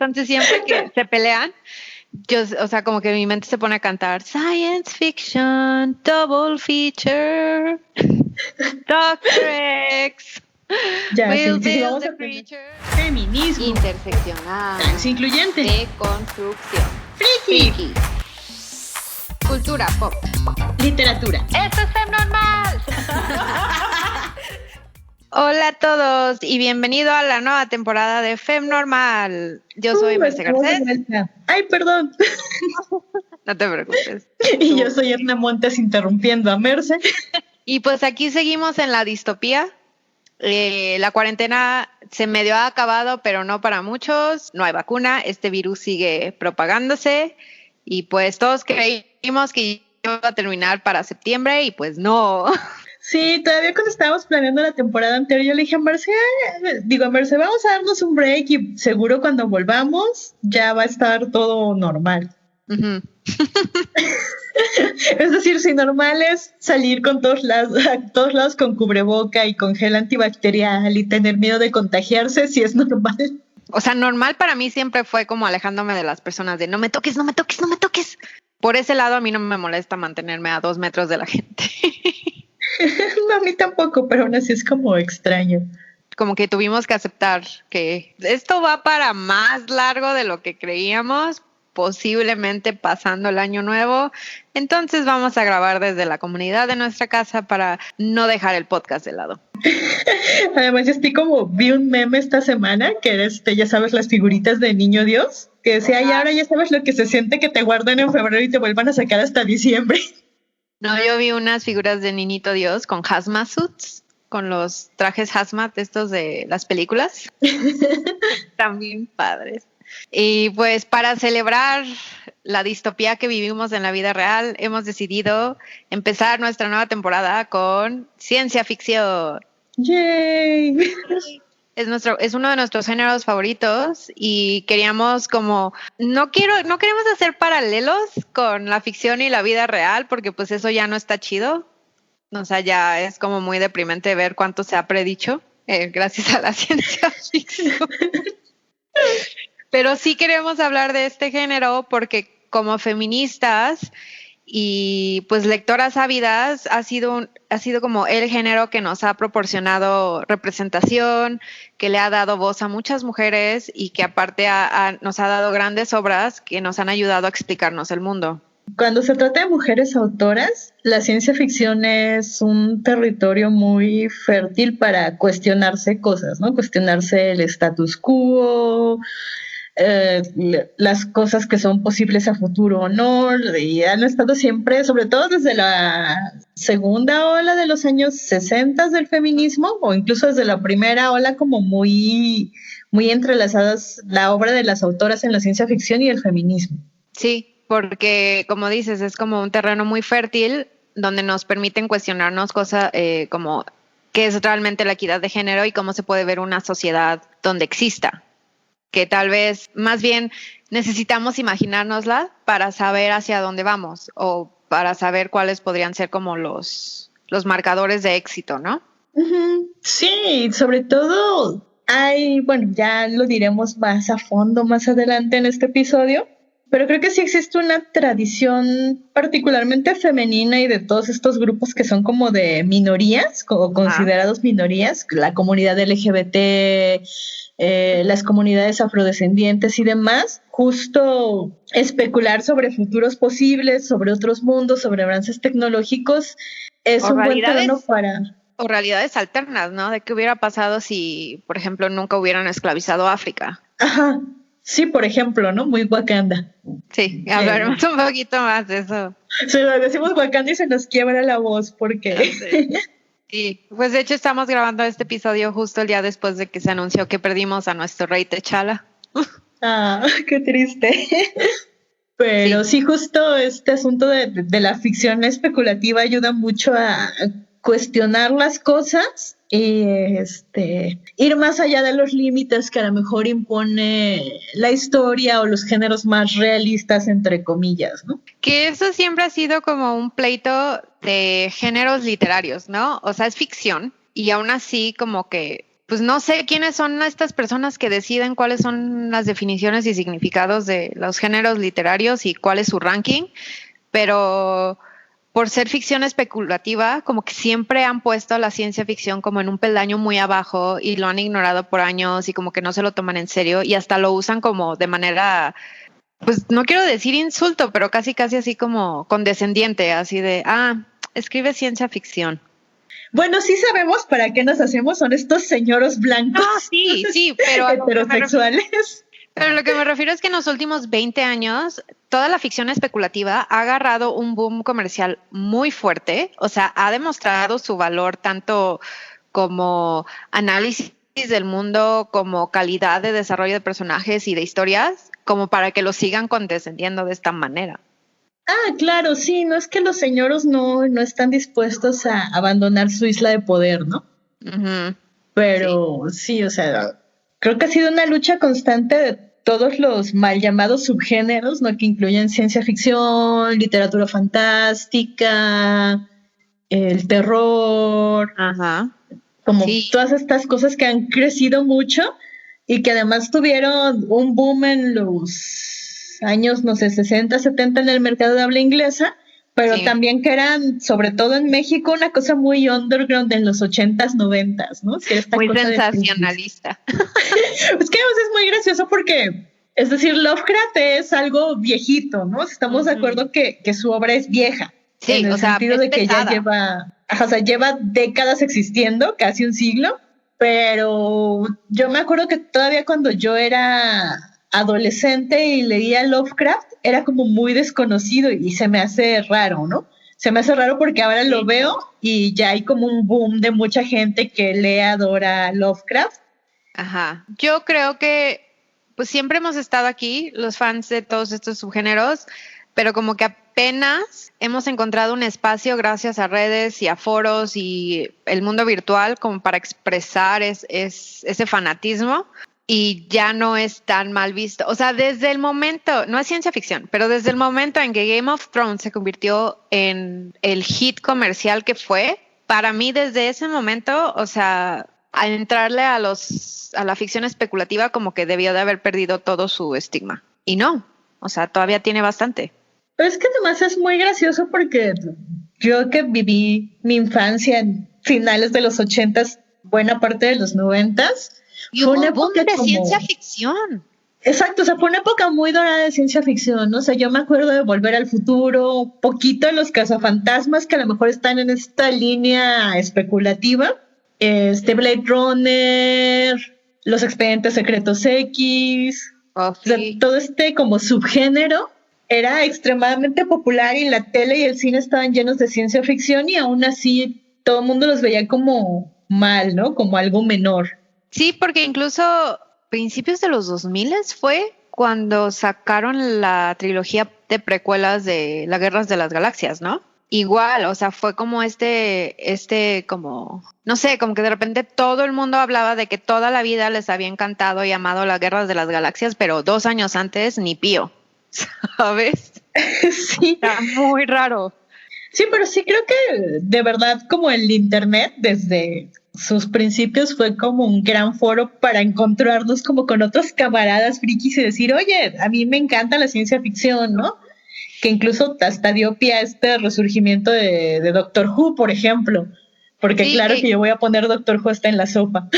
Entonces siempre que se pelean, yo, o sea, como que mi mente se pone a cantar Science Fiction, Double Feature, Doctor X, Ya, Will sí, build vamos the a tener creature. feminismo, Interseccional, transincluyente, deconstrucción, friki, cultura pop, literatura. ¡esto es Femnormal! Hola a todos y bienvenido a la nueva temporada de Femnormal. Yo soy Merce Garcés. Ay, perdón. No te preocupes. Y yo soy Edna Montes interrumpiendo a Merce. Y pues aquí seguimos en la distopía. La cuarentena se medio ha acabado, pero no para muchos. No hay vacuna, este virus sigue propagándose y pues todos creímos que iba a terminar para septiembre y pues no. Sí, todavía cuando estábamos planeando la temporada anterior, yo le dije a Merce, vamos a darnos un break y seguro cuando volvamos ya va a estar todo normal. Uh-huh. Es decir, si normal es salir con a todos lados con cubreboca y con gel antibacterial y tener miedo de contagiarse, sí es normal. O sea, normal para mí siempre fue como alejándome de las personas, de no me toques, no me toques, no me toques. Por ese lado a mí no me molesta mantenerme a 2 metros de la gente. No, a mí tampoco, pero aún así es como extraño. Como que tuvimos que aceptar que esto va para más largo de lo que creíamos, posiblemente pasando el año nuevo. Entonces vamos a grabar desde la comunidad de nuestra casa para no dejar el podcast de lado. Además, vi un meme esta semana que era ya sabes, las figuritas de Niño Dios, que decía, y ahora ya sabes lo que se siente que te guardan en febrero y te vuelvan a sacar hasta diciembre. No, yo vi unas figuras de Niñito Dios con hazmat suits, con los trajes hazmat estos de las películas. También padres. Y pues para celebrar la distopía que vivimos en la vida real, hemos decidido empezar nuestra nueva temporada con ciencia ficción. ¡Yay! Es uno de nuestros géneros favoritos y queríamos no queremos hacer paralelos con la ficción y la vida real porque pues eso ya no está chido. O sea, ya es como muy deprimente ver cuánto se ha predicho gracias a la ciencia ficción. Pero sí queremos hablar de este género porque como feministas y pues lectoras ávidas ha sido como el género que nos ha proporcionado representación, que le ha dado voz a muchas mujeres y que aparte nos ha dado grandes obras que nos han ayudado a explicarnos el mundo. Cuando se trata de mujeres autoras, la ciencia ficción es un territorio muy fértil para cuestionarse cosas, ¿no? Cuestionarse el status quo, las cosas que son posibles a futuro o no, y han estado siempre, sobre todo desde la segunda ola de los años 60 del feminismo, o incluso desde la primera ola, como muy, muy entrelazadas la obra de las autoras en la ciencia ficción y el feminismo. Sí, porque como dices, es como un terreno muy fértil donde nos permiten cuestionarnos cosas como qué es realmente la equidad de género y cómo se puede ver una sociedad donde exista. Que tal vez más bien necesitamos imaginárnosla para saber hacia dónde vamos o para saber cuáles podrían ser como los marcadores de éxito, ¿no? Uh-huh. Sí, sobre todo ya lo diremos más a fondo más adelante en este episodio, pero creo que sí existe una tradición particularmente femenina y de todos estos grupos que son como de minorías o considerados minorías, la comunidad LGBT, las comunidades afrodescendientes y demás, justo especular sobre futuros posibles, sobre otros mundos, sobre avances tecnológicos, es un buen terreno para... O realidades alternas, ¿no? De qué hubiera pasado si, por ejemplo, nunca hubieran esclavizado a África. Ajá, sí, por ejemplo, ¿no? Muy Wakanda. Sí, hablaremos un poquito más de eso. Sí, decimos Wakanda y se nos quiebra la voz porque... Sí, pues de hecho estamos grabando este episodio justo el día después de que se anunció que perdimos a nuestro rey T'Challa. Ah, qué triste. Pero sí, justo este asunto de la ficción especulativa ayuda mucho a cuestionar las cosas y ir más allá de los límites que a lo mejor impone la historia o los géneros más realistas, entre comillas, ¿no? Que eso siempre ha sido como un pleito de géneros literarios, ¿no? O sea, es ficción y aún así como que pues no sé quiénes son estas personas que deciden cuáles son las definiciones y significados de los géneros literarios y cuál es su ranking, pero por ser ficción especulativa, como que siempre han puesto a la ciencia ficción como en un peldaño muy abajo y lo han ignorado por años y como que no se lo toman en serio y hasta lo usan como de manera, pues no quiero decir insulto, pero casi así como condescendiente, así de, escribe ciencia ficción. Bueno, sí sabemos para qué nos hacemos, son estos señoros blancos. Sí, pero heterosexuales. Pero lo que me refiero es que en los últimos 20 años, toda la ficción especulativa ha agarrado un boom comercial muy fuerte, o sea, ha demostrado su valor tanto como análisis del mundo, como calidad de desarrollo de personajes y de historias, como para que lo sigan condescendiendo de esta manera. Claro, sí, no es que los señoros no están dispuestos a abandonar su isla de poder, ¿no? Uh-huh. Pero sí, o sea, creo que ha sido una lucha constante de todos los mal llamados subgéneros, ¿no? Que incluyen ciencia ficción, literatura fantástica, el terror, como todas estas cosas que han crecido mucho y que además tuvieron un boom en los años, no sé, 60, 70 en el mercado de habla inglesa, pero también que eran, sobre todo en México, una cosa muy underground en los 80s, 90s, ¿no? Que esta muy cosa sensacionalista. Es que es muy gracioso porque, es decir, Lovecraft es algo viejito, ¿no? Estamos de acuerdo que su obra es vieja. Sí, en el sentido de que pesada. ya lleva décadas existiendo, casi un siglo, pero yo me acuerdo que todavía cuando yo era adolescente y leía Lovecraft, era como muy desconocido y se me hace raro, ¿no? Se me hace raro porque ahora lo veo y ya hay como un boom de mucha gente que lee, adora Lovecraft. Ajá. Yo creo que pues siempre hemos estado aquí, los fans de todos estos subgéneros, pero como que apenas hemos encontrado un espacio gracias a redes y a foros y el mundo virtual como para expresar ese fanatismo. Y ya no es tan mal visto. O sea, desde el momento, no es ciencia ficción, pero desde el momento en que Game of Thrones se convirtió en el hit comercial que fue, para mí desde ese momento, o sea, al entrarle a la ficción especulativa como que debió de haber perdido todo su estigma. Y no, o sea, todavía tiene bastante. Pero es que además es muy gracioso porque yo que viví mi infancia en finales de los 80s, buena parte de los 90s, y hubo un boom de ciencia ficción. Exacto, o sea, fue una época muy dorada de ciencia ficción, ¿no? O sea, yo me acuerdo de Volver al Futuro, poquito los cazafantasmas que a lo mejor están en esta línea especulativa, Blade Runner, Los Expedientes Secretos X, o sea, todo este como subgénero era extremadamente popular y la tele y el cine estaban llenos de ciencia ficción y aún así todo el mundo los veía como mal, ¿no? Como algo menor. Sí, porque incluso principios de los 2000 fue cuando sacaron la trilogía de precuelas de las Guerras de las Galaxias, ¿no? Igual, o sea, fue como como, no sé, como que de repente todo el mundo hablaba de que toda la vida les había encantado y amado las Guerras de las Galaxias, pero 2 años antes ni pío, ¿sabes? Sí. Está muy raro. Sí, pero sí creo que de verdad como el internet desde sus principios fue como un gran foro para encontrarnos como con otros camaradas frikis y decir, oye, a mí me encanta la ciencia ficción, ¿no? Que incluso hasta dio pie a este resurgimiento de Doctor Who, por ejemplo, porque sí, claro que yo voy a poner Doctor Who hasta en la sopa.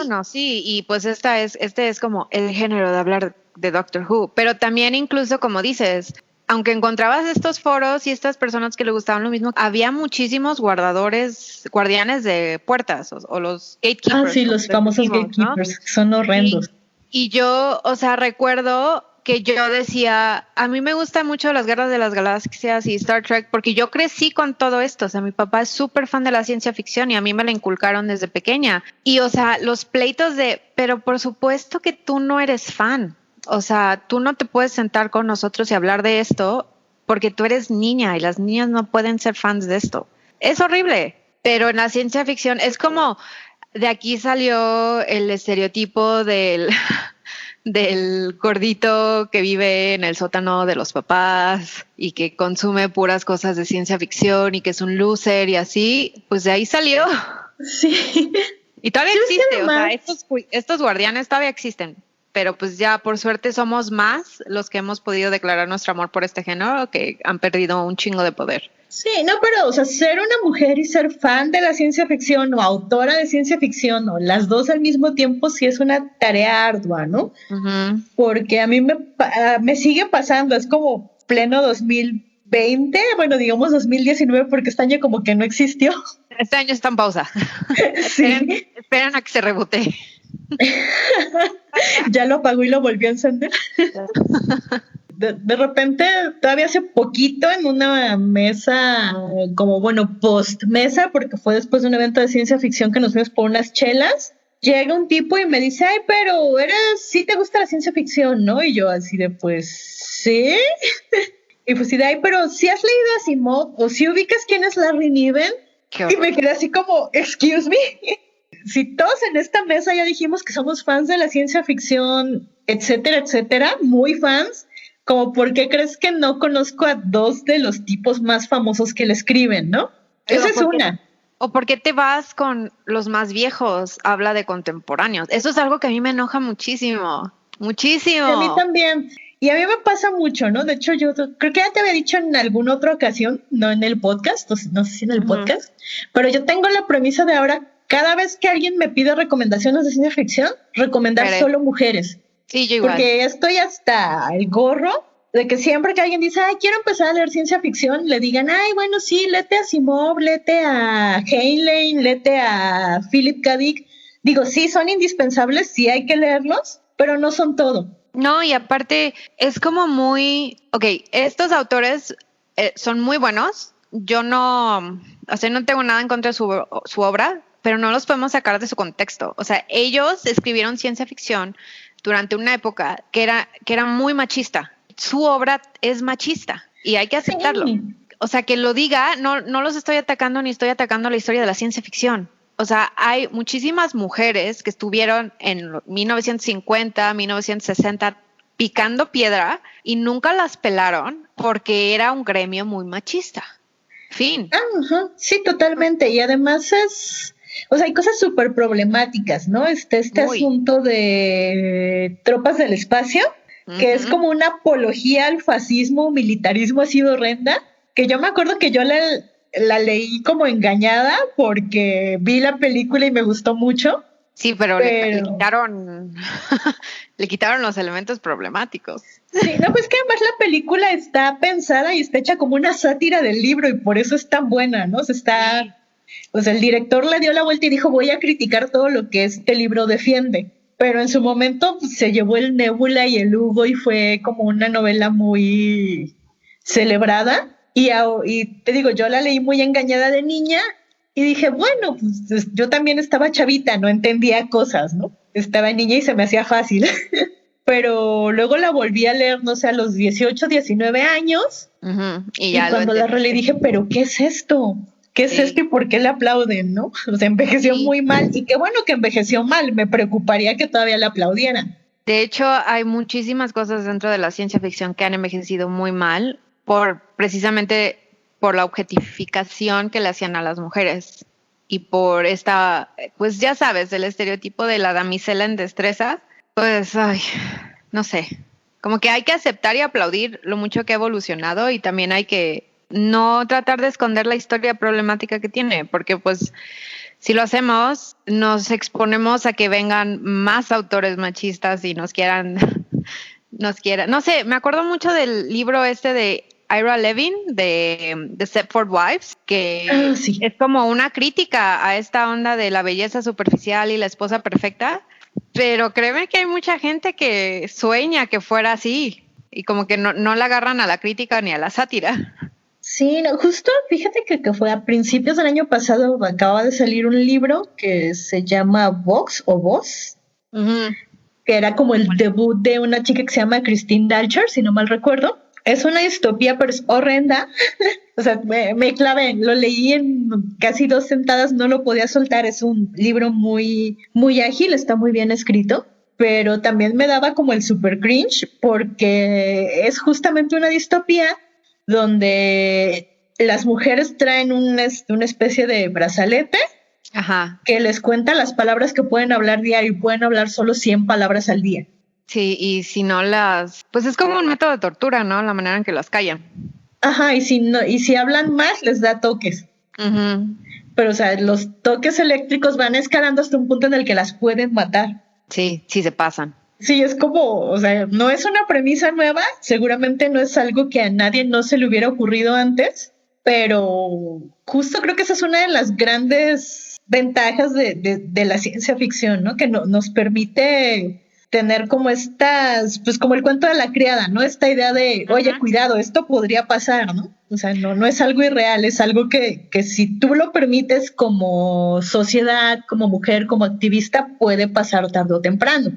No, sí, y pues este es como el género de hablar de Doctor Who, pero también incluso como dices, aunque encontrabas estos foros y estas personas que le gustaban lo mismo, había muchísimos guardianes de puertas o los gatekeepers. Sí, los famosos gatekeepers, ¿no? Son horrendos. Y yo, o sea, recuerdo que yo decía, a mí me gustan mucho las Guerras de las Galaxias y Star Trek porque yo crecí con todo esto, o sea, mi papá es súper fan de la ciencia ficción y a mí me la inculcaron desde pequeña. Y, o sea, los pleitos pero por supuesto que tú no eres fan. O sea, tú no te puedes sentar con nosotros y hablar de esto porque tú eres niña y las niñas no pueden ser fans de esto. Es horrible, pero en la ciencia ficción es como, de aquí salió el estereotipo del gordito que vive en el sótano de los papás y que consume puras cosas de ciencia ficción y que es un loser y así, pues de ahí salió. Sí. Y todavía Pero es que existe, o sea, además, estos guardianes todavía existen. Pero pues ya por suerte somos más los que hemos podido declarar nuestro amor por este género que han perdido un chingo de poder. sí, no, pero, o sea, ser una mujer y ser fan de la ciencia ficción o autora de ciencia ficción o las dos al mismo tiempo sí es una tarea ardua, ¿no? Ujú. Porque a mí me sigue pasando, es como pleno 2020, bueno, digamos 2019 porque este año como que no existió. Este año está en pausa. Sí, Esperan a que se rebote. ya lo apagó y lo volvió a encender. De repente, todavía hace poquito en una mesa, como bueno, post mesa, porque fue después de un evento de ciencia ficción que nos fuimos por unas chelas, llega un tipo y me dice, ay, pero sí te gusta la ciencia ficción, ¿no? Y yo así de, pues, sí. Y pues sí de, ay, pero si has leído a Asimov o si ubicas quién es Larry Niven. Qué Y me horror. quedé así como, excuse me. Si todos en esta mesa ya dijimos que somos fans de la ciencia ficción, etcétera, etcétera, muy fans, como por qué crees que no conozco a dos de los tipos más famosos que le escriben, ¿no? Esa es una. ¿O por qué te vas con los más viejos? Habla de contemporáneos. Eso es algo que a mí me enoja muchísimo. Y Muchísimo. a mí también. Y a mí me pasa mucho, ¿no? De hecho, yo creo que ya te había dicho en alguna otra ocasión, no en el podcast, no sé si en el podcast, pero yo tengo la premisa de ahora, cada vez que alguien me pide recomendaciones de ciencia ficción, recomendar solo mujeres. Sí, yo igual. Porque estoy hasta el gorro de que siempre que alguien dice, ay, quiero empezar a leer ciencia ficción, le digan, ay, bueno, sí, léete a Asimov, léete a Heinlein, léete a Philip K. Dick. Digo, sí, son indispensables, sí hay que leerlos, pero no son todo. No, y aparte es como muy, ok, estos autores son muy buenos. Yo no, o sea, no tengo nada en contra de su obra, pero no los podemos sacar de su contexto. O sea, ellos escribieron ciencia ficción durante una época que era muy machista. Su obra es machista y hay que aceptarlo. Sí. O sea, que lo diga, no los estoy atacando ni estoy atacando la historia de la ciencia ficción. O sea, hay muchísimas mujeres que estuvieron en 1950, 1960 picando piedra y nunca las pelaron porque era un gremio muy machista. Fin. Ajá, sí, totalmente. Y además o sea, hay cosas súper problemáticas, ¿no? Este Muy. asunto de tropas del espacio, que es como una apología al fascismo, militarismo así de horrenda, que yo me acuerdo que yo la leí como engañada porque vi la película y me gustó mucho. Sí, pero le quitaron, le quitaron los elementos problemáticos. Sí, no, pues que además la película está pensada y está hecha como una sátira del libro y por eso es tan buena, ¿no? O sea, el director le dio la vuelta y dijo, voy a criticar todo lo que este libro defiende. Pero en su momento pues, se llevó el Nébula y el Hugo y fue como una novela muy celebrada. Y te digo, yo la leí muy engañada de niña y dije, bueno, pues yo también estaba chavita, no entendía cosas, ¿no? Estaba niña y se me hacía fácil. Pero luego la volví a leer, no sé, a los 18, 19 años. Y cuando la releí dije, pero ¿qué es esto? ¿Qué es esto y por qué le aplauden, no? O sea, envejeció muy mal. Y qué bueno que envejeció mal. Me preocuparía que todavía le aplaudieran. De hecho, hay muchísimas cosas dentro de la ciencia ficción que han envejecido muy mal precisamente por la objetificación que le hacían a las mujeres y por esta, pues ya sabes, el estereotipo de la damisela en destreza. Pues, ay, no sé, como que hay que aceptar y aplaudir lo mucho que ha evolucionado y también hay que no tratar de esconder la historia problemática que tiene, porque pues si lo hacemos, nos exponemos a que vengan más autores machistas y nos quieran, no sé, me acuerdo mucho del libro este de Ira Levin de The Stepford Wives, que sí. es como una crítica a esta onda de la belleza superficial y la esposa perfecta. Pero créeme que hay mucha gente que sueña que fuera así y como que no la agarran a la crítica ni a la sátira. Sí, no, justo fíjate que fue a principios del año pasado, acaba de salir un libro que se llama Vox o Voz, que era como el debut de una chica que se llama Christine Dalcher, si no mal recuerdo. Es una distopía, pero es horrenda. O sea, me clavé, lo leí en casi 2 sentadas, no lo podía soltar. Es un libro muy, muy ágil, está muy bien escrito, pero también me daba como el super cringe porque es justamente una distopía donde las mujeres traen una especie de brazalete Ajá. que les cuenta las palabras que pueden hablar diario y pueden hablar solo 100 palabras al día. Sí, y si no pues es como un método de tortura, ¿no? La manera en que las callan. Ajá, y si hablan más, les da toques. Uh-huh. Pero, o sea, los toques eléctricos van escalando hasta un punto en el que las pueden matar. Sí, sí se pasan. Sí, es como, o sea, no es una premisa nueva, seguramente no es algo que a nadie no se le hubiera ocurrido antes, pero justo creo que esa es una de las grandes ventajas de la ciencia ficción, ¿no? Que nos permite tener como estas, pues como el cuento de la criada, ¿no? Esta idea de, oye, cuidado, esto podría pasar, ¿no? O sea, no es algo irreal, es algo que si tú lo permites como sociedad, como mujer, como activista, puede pasar tarde o temprano.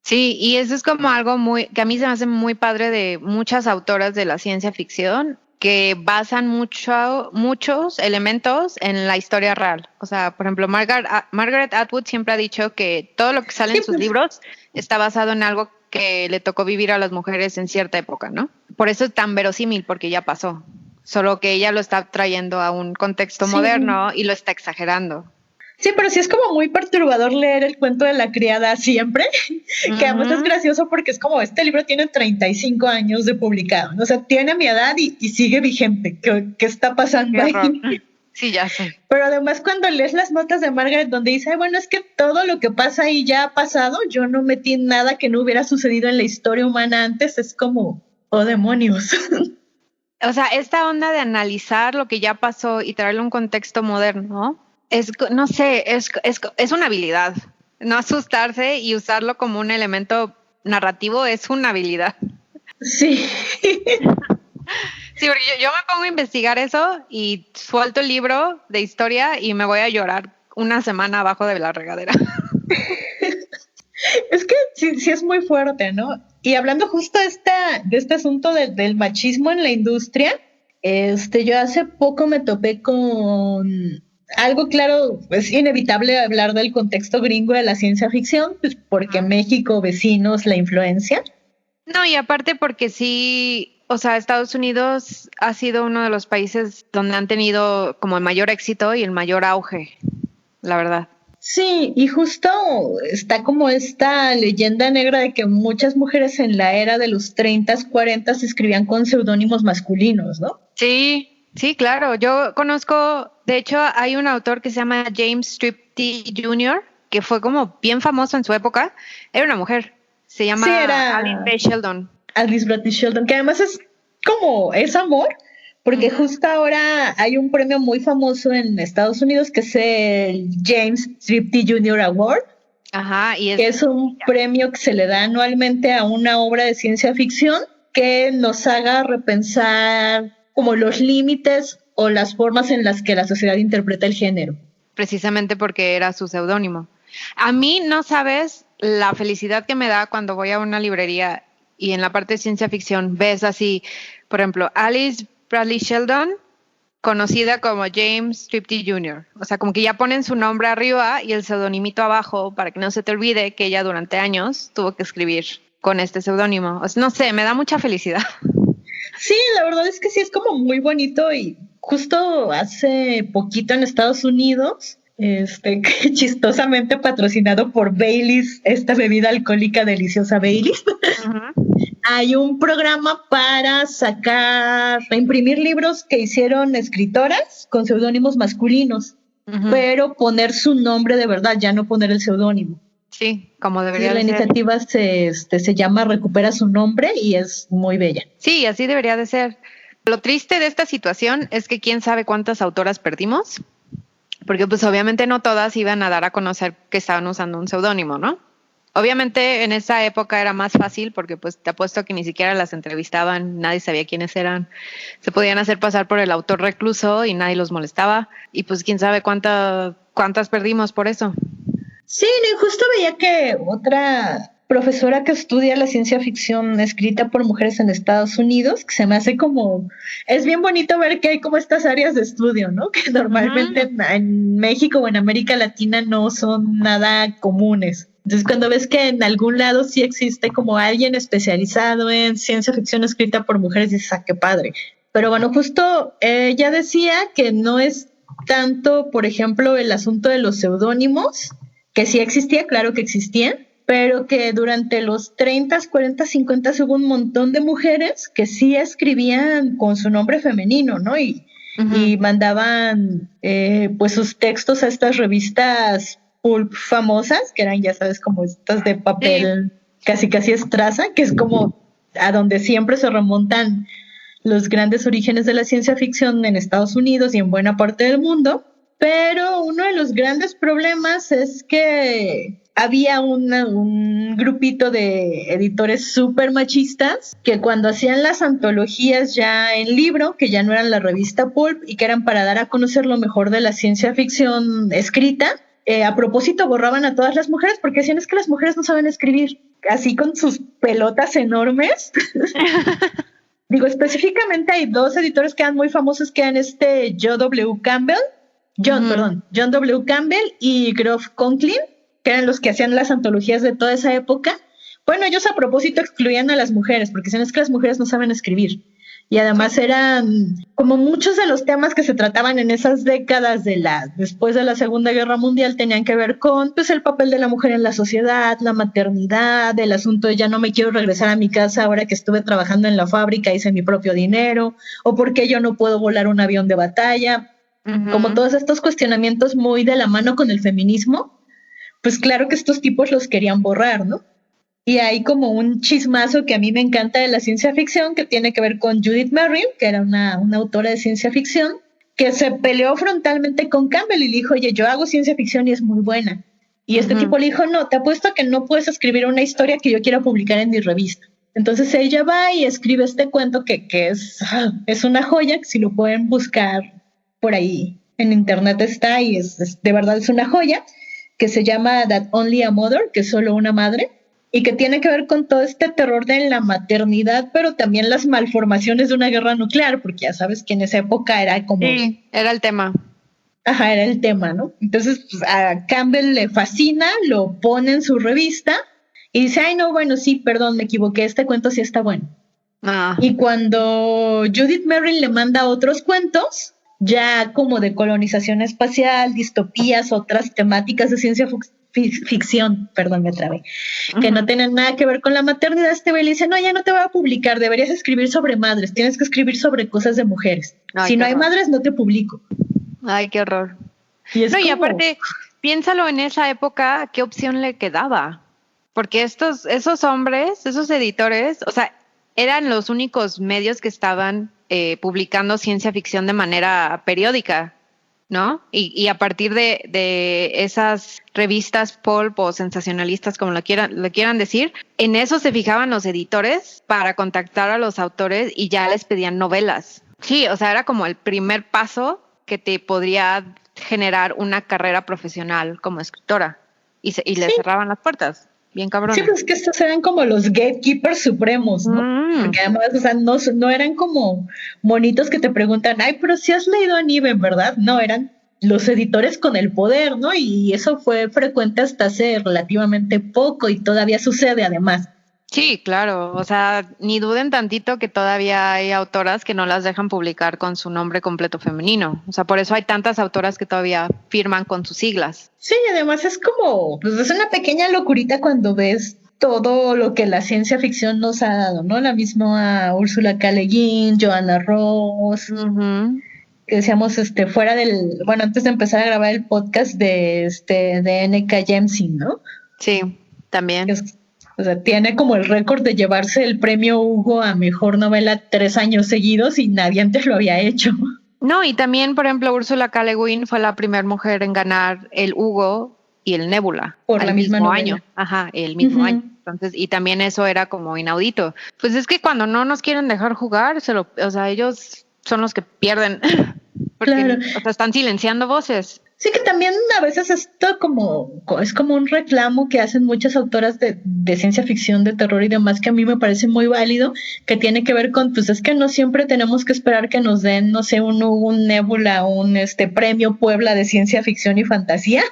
Sí, y eso es como algo que a mí se me hace muy padre de muchas autoras de la ciencia ficción, que basan muchos elementos en la historia real. O sea, por ejemplo, Margaret Atwood siempre ha dicho que todo lo que sale en sus libros está basado en algo que le tocó vivir a las mujeres en cierta época, ¿no? Por eso es tan verosímil, porque ya pasó. Solo que ella lo está trayendo a un contexto moderno y lo está exagerando. Sí, pero sí es como muy perturbador leer el cuento de la criada siempre, que además es gracioso porque es como, este libro tiene 35 años de publicado, ¿no? O sea, tiene mi edad y sigue vigente. ¿Qué está pasando ahí? Sí, ya sé. Pero además cuando lees las notas de Margaret donde dice, bueno, es que todo lo que pasa ahí ya ha pasado, yo no metí nada que no hubiera sucedido en la historia humana antes, es como, oh demonios. O sea, esta onda de analizar lo que ya pasó y traerle un contexto moderno, no sé, es una habilidad. No asustarse y usarlo como un elemento narrativo es una habilidad. Sí. Sí, porque yo me pongo a investigar eso y suelto el libro de historia y me voy a llorar una semana abajo de la regadera. Es que sí es muy fuerte, ¿no? Y hablando justo de este asunto del machismo en la industria, yo hace poco me topé con algo, claro, es inevitable hablar del contexto gringo de la ciencia ficción, pues porque México, vecinos, la influencia. No, y aparte porque sí, o sea, Estados Unidos ha sido uno de los países donde han tenido como el mayor éxito y el mayor auge, la verdad. Sí, y justo está como esta leyenda negra de que muchas mujeres en la era de los 30s, 40s escribían con seudónimos masculinos, ¿no? Sí, sí, claro. Yo conozco, de hecho, hay un autor que se llama James Tripty Jr., que fue como bien famoso en su época. Era una mujer. Se llama Alice B. Sheldon. Alice Bradley Sheldon, que además es amor, porque justo ahora hay un premio muy famoso en Estados Unidos que es el James Tripty Jr. Award. Ajá, que es un premio que se le da anualmente a una obra de ciencia ficción que nos haga repensar como los límites o las formas en las que la sociedad interpreta el género. Precisamente porque era su seudónimo. A mí no sabes la felicidad que me da cuando voy a una librería y en la parte de ciencia ficción ves así, por ejemplo, Alice Bradley Sheldon, conocida como James Tripty Jr. O sea, como que ya ponen su nombre arriba y el seudónimo abajo para que no se te olvide que ella durante años tuvo que escribir con este seudónimo. O sea, no sé, me da mucha felicidad. Sí, la verdad es que sí, es como muy bonito y justo hace poquito en Estados Unidos, que chistosamente patrocinado por Baileys, esta bebida alcohólica deliciosa Baileys, hay un programa para imprimir libros que hicieron escritoras con seudónimos masculinos, pero poner su nombre de verdad, ya no poner el seudónimo. Sí, como debería ser. La iniciativa se llama Recupera su nombre y es muy bella. Sí, así debería de ser. Lo triste de esta situación es que quién sabe cuántas autoras perdimos, porque pues obviamente no todas iban a dar a conocer que estaban usando un seudónimo, ¿no? Obviamente en esa época era más fácil porque pues te apuesto que ni siquiera las entrevistaban, nadie sabía quiénes eran, se podían hacer pasar por el autor recluso y nadie los molestaba y pues quién sabe cuántas perdimos por eso. Sí, justo veía que otra profesora que estudia la ciencia ficción escrita por mujeres en Estados Unidos, que se me hace como, es bien bonito ver que hay como estas áreas de estudio, ¿no? Que normalmente en México o en América Latina no son nada comunes. Entonces, cuando ves que en algún lado sí existe como alguien especializado en ciencia ficción escrita por mujeres, dices, ah, qué padre. Pero bueno, justo ella decía que no es tanto, por ejemplo, el asunto de los seudónimos, que sí existía, claro que existían, pero que durante los 30, 40, 50 hubo un montón de mujeres que sí escribían con su nombre femenino, ¿no? Y mandaban pues sus textos a estas revistas pulp famosas, que eran, ya sabes, como estas de papel casi estraza, que es como a donde siempre se remontan los grandes orígenes de la ciencia ficción en Estados Unidos y en buena parte del mundo. Pero uno de los grandes problemas es que había un grupito de editores súper machistas que cuando hacían las antologías ya en libro, que ya no eran la revista Pulp y que eran para dar a conocer lo mejor de la ciencia ficción escrita, a propósito borraban a todas las mujeres porque decían es que las mujeres no saben escribir, así con sus pelotas enormes. Digo, específicamente hay dos editores que eran muy famosos, que eran John W. Campbell y Geoff Conklin, que eran los que hacían las antologías de toda esa época. Bueno, ellos a propósito excluían a las mujeres, porque decían es que las mujeres no saben escribir. Y además eran como muchos de los temas que se trataban en esas décadas después de la Segunda Guerra Mundial tenían que ver con pues el papel de la mujer en la sociedad, la maternidad, el asunto de ya no me quiero regresar a mi casa ahora que estuve trabajando en la fábrica, hice mi propio dinero, o por qué yo no puedo volar un avión de batalla. Como todos estos cuestionamientos muy de la mano con el feminismo, pues claro que estos tipos los querían borrar, ¿no? Y hay como un chismazo que a mí me encanta de la ciencia ficción que tiene que ver con Judith Merril, que era una autora de ciencia ficción, que se peleó frontalmente con Campbell y le dijo, oye, yo hago ciencia ficción y es muy buena. Y este tipo le dijo, no, te apuesto a que no puedes escribir una historia que yo quiera publicar en mi revista. Entonces ella va y escribe este cuento que es una joya, que si lo pueden buscar por ahí en internet está y de verdad es una joya, que se llama That Only a Mother, que es solo una madre, y que tiene que ver con todo este terror de la maternidad, pero también las malformaciones de una guerra nuclear, porque ya sabes que en esa época era como... Sí, era el tema. Ajá, era el tema, ¿no? Entonces pues, a Campbell le fascina, lo pone en su revista y dice, ay, no, bueno, sí, perdón, me equivoqué, este cuento sí está bueno. Y cuando Judith Merril le manda otros cuentos, ya como de colonización espacial, distopías, otras temáticas de ciencia ficción, perdón, me trabé, que no tienen nada que ver con la maternidad, este güey le dice, no, ya no te voy a publicar, deberías escribir sobre madres, tienes que escribir sobre cosas de mujeres. Si no hay madres, no te publico. Ay, qué horror. Y aparte, piénsalo en esa época, ¿qué opción le quedaba? Porque esos hombres, esos editores, o sea, eran los únicos medios que estaban publicando ciencia ficción de manera periódica, ¿no? Y a partir de esas revistas pulp o sensacionalistas, como lo quieran decir, en eso se fijaban los editores para contactar a los autores y ya les pedían novelas. Sí, o sea, era como el primer paso que te podría generar una carrera profesional como escritora y les cerraban las puertas. Bien cabrón. Sí, pues que estos eran como los gatekeepers supremos, ¿no? Porque además, o sea, no eran como monitos que te preguntan, ay, pero si has leído a Niven, ¿verdad? No, eran los editores con el poder, ¿no? Y eso fue frecuente hasta hace relativamente poco y todavía sucede además. Sí, claro, o sea, ni duden tantito que todavía hay autoras que no las dejan publicar con su nombre completo femenino. O sea, por eso hay tantas autoras que todavía firman con sus siglas. Sí, además es como, pues es una pequeña locurita cuando ves todo lo que la ciencia ficción nos ha dado, ¿no? La misma Ursula K. Le Guin, Joanna Ross, que decíamos, fuera bueno, antes de empezar a grabar el podcast de N.K. Jemisin, ¿no? Sí, también. O sea, tiene como el récord de llevarse el premio Hugo a mejor novela 3 años seguidos y nadie antes lo había hecho. No, y también, por ejemplo, Ursula K. Le Guin fue la primera mujer en ganar el Hugo y el Nebula. Por la misma mismo novela. año. Ajá, el mismo año. Entonces, y también eso era como inaudito. Pues es que cuando no nos quieren dejar jugar, o sea, ellos son los que pierden. Porque, claro. O sea, están silenciando voces. Sí, que también a veces esto es como un reclamo que hacen muchas autoras de ciencia ficción, de terror y demás, que a mí me parece muy válido, que tiene que ver con, pues es que no siempre tenemos que esperar que nos den, no sé, un Nebula, un premio Puebla de ciencia ficción y fantasía.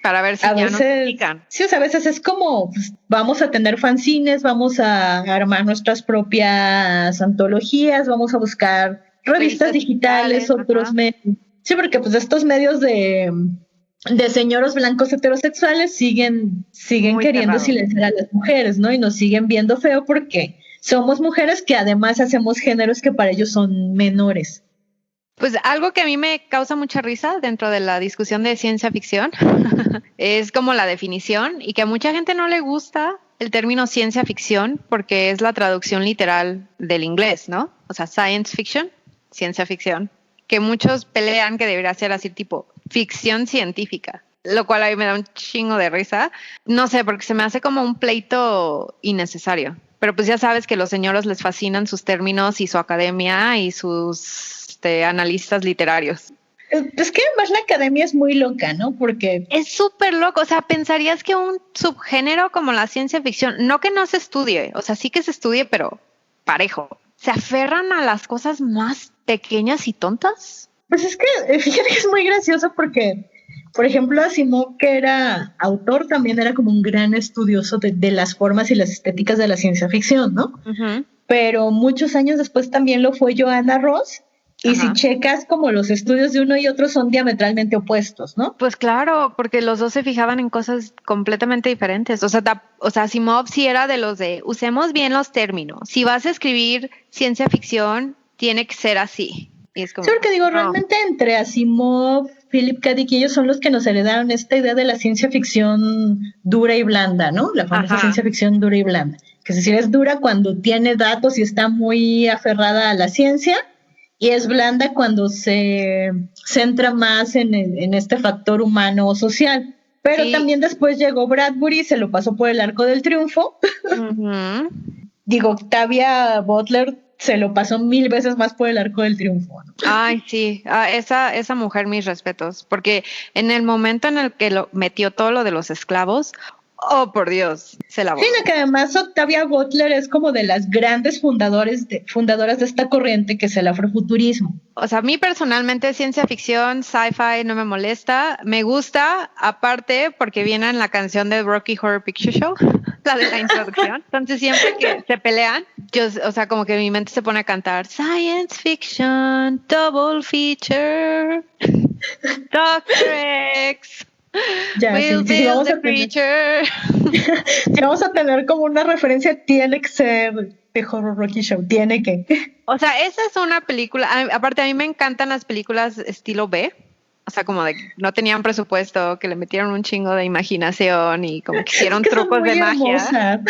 Para ver si ya nos explican. Sí, o sea, a veces es como, pues, vamos a tener fanzines, vamos a armar nuestras propias antologías, vamos a buscar revistas digitales, otros medios. Sí, porque pues estos medios de señoros blancos heterosexuales siguen Muy queriendo cerrado. silenciar a las mujeres, ¿no? Y nos siguen viendo feo porque somos mujeres que además hacemos géneros que para ellos son menores. Pues algo que a mí me causa mucha risa dentro de la discusión de ciencia ficción es como la definición y que a mucha gente no le gusta el término ciencia ficción porque es la traducción literal del inglés, ¿no? O sea, science fiction, ciencia ficción, que muchos pelean que debería ser así tipo ficción científica, lo cual a mí me da un chingo de risa. No sé, porque se me hace como un pleito innecesario. Pero pues ya sabes que a los señoros les fascinan sus términos y su academia y sus analistas literarios. Es que además la academia es muy loca, ¿no? Porque Es súper loco, o sea, pensarías que un subgénero como la ciencia ficción, no que no se estudie, o sea, sí que se estudie, pero parejo. Se aferran a las cosas más pequeñas y tontas. pues es que fíjate que es muy gracioso porque, por ejemplo, Asimov, que era autor, también era como un gran estudioso de las formas y las estéticas de la ciencia ficción, ¿no? Uh-huh. Pero muchos años después también lo fue Joanna Ross. Y si Ajá. checas como los estudios de uno y otro son diametralmente opuestos, ¿no? Pues claro, porque los dos se fijaban en cosas completamente diferentes. O sea, Asimov sí era de los de usemos bien los términos. Si vas a escribir ciencia ficción, tiene que ser así. Y es como, Sí, porque digo, no. realmente entre Asimov, Philip K. Dick y ellos son los que nos heredaron esta idea de la ciencia ficción dura y blanda, ¿no? La famosa Ajá. ciencia ficción dura y blanda. Que es decir, es dura cuando tiene datos y está muy aferrada a la ciencia, y es blanda cuando se centra más en este factor humano o social. Pero Sí. también después llegó Bradbury y se lo pasó por el arco del triunfo. Uh-huh. Digo, Octavia Butler se lo pasó 1000 veces más por el arco del triunfo, ¿no? Ay, sí, esa mujer, mis respetos, porque en el momento en el que lo metió todo lo de los esclavos, oh, por Dios, se la voló. Sí, no, que además Octavia Butler es como de las grandes fundadoras de esta corriente que es el afrofuturismo. O sea, a mí personalmente ciencia ficción, sci-fi no me molesta, me gusta, aparte porque viene en la canción de Rocky Horror Picture Show, la de la introducción. Entonces siempre que se pelean, yo, o sea, como que mi mente se pone a cantar Science Fiction, Double Feature, Doctor X. Ya, Will sí, build vamos the a tener, creature. si vamos a tener como una referencia, tiene que ser de Horror Rocky Show, tiene que. O sea, esa es una película, aparte a mí me encantan las películas estilo B, o sea, como de que no tenían presupuesto, que le metieron un chingo de imaginación y como que hicieron Es que son trucos muy de magia. hermosas.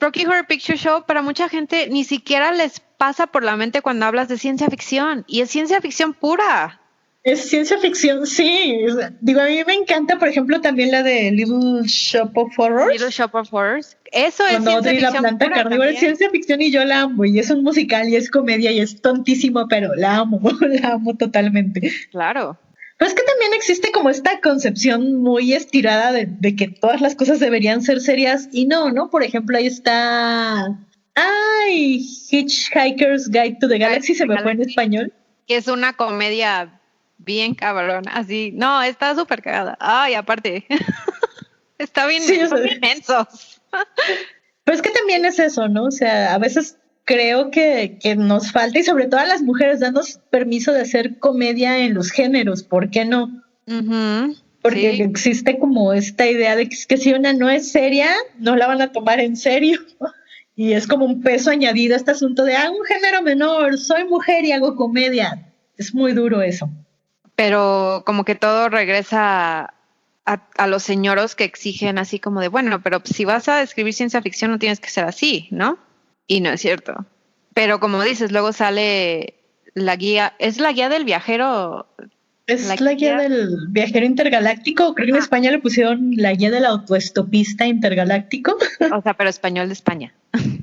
Rocky Horror Picture Show, para mucha gente ni siquiera les pasa por la mente cuando hablas de ciencia ficción, y es ciencia ficción pura. Es ciencia ficción, sí. Digo, a mí me encanta, por ejemplo, también la de Little Shop of Horrors. Little Shop of Horrors. Eso es Con ciencia Audrey la ficción planta pura carnívora. Es también. ciencia ficción y yo la amo. Y es un musical y es comedia y es tontísimo, pero la amo, la amo totalmente. Claro. Pero es que también existe como esta concepción muy estirada de que todas las cosas deberían ser serias y no, ¿no? Por ejemplo, ahí está... ¡Ay! Hitchhiker's Guide to the Galaxy, se me fue en español. Que es una comedia bien cabrona, así. No, está súper cagada. Ay, aparte. Está bien, Sí, son inmensos. Pero es que también es eso, ¿no? O sea, a veces creo que nos falta, y sobre todo a las mujeres, darnos permiso de hacer comedia en los géneros, ¿por qué no? Uh-huh. Porque Sí. existe como esta idea de que si una no es seria, no la van a tomar en serio. Y es como un peso añadido a este asunto de, un género menor, soy mujer y hago comedia. Es muy duro eso. Pero como que todo regresa a los señoros que exigen así como de, bueno, pero si vas a escribir ciencia ficción no tienes que ser así, ¿no? Y no es cierto. Pero como dices, luego sale la guía, ¿es la guía del viajero? Es la guía del viajero intergaláctico. Creo que en España le pusieron la guía del autoestopista intergaláctico. O sea, pero español de España.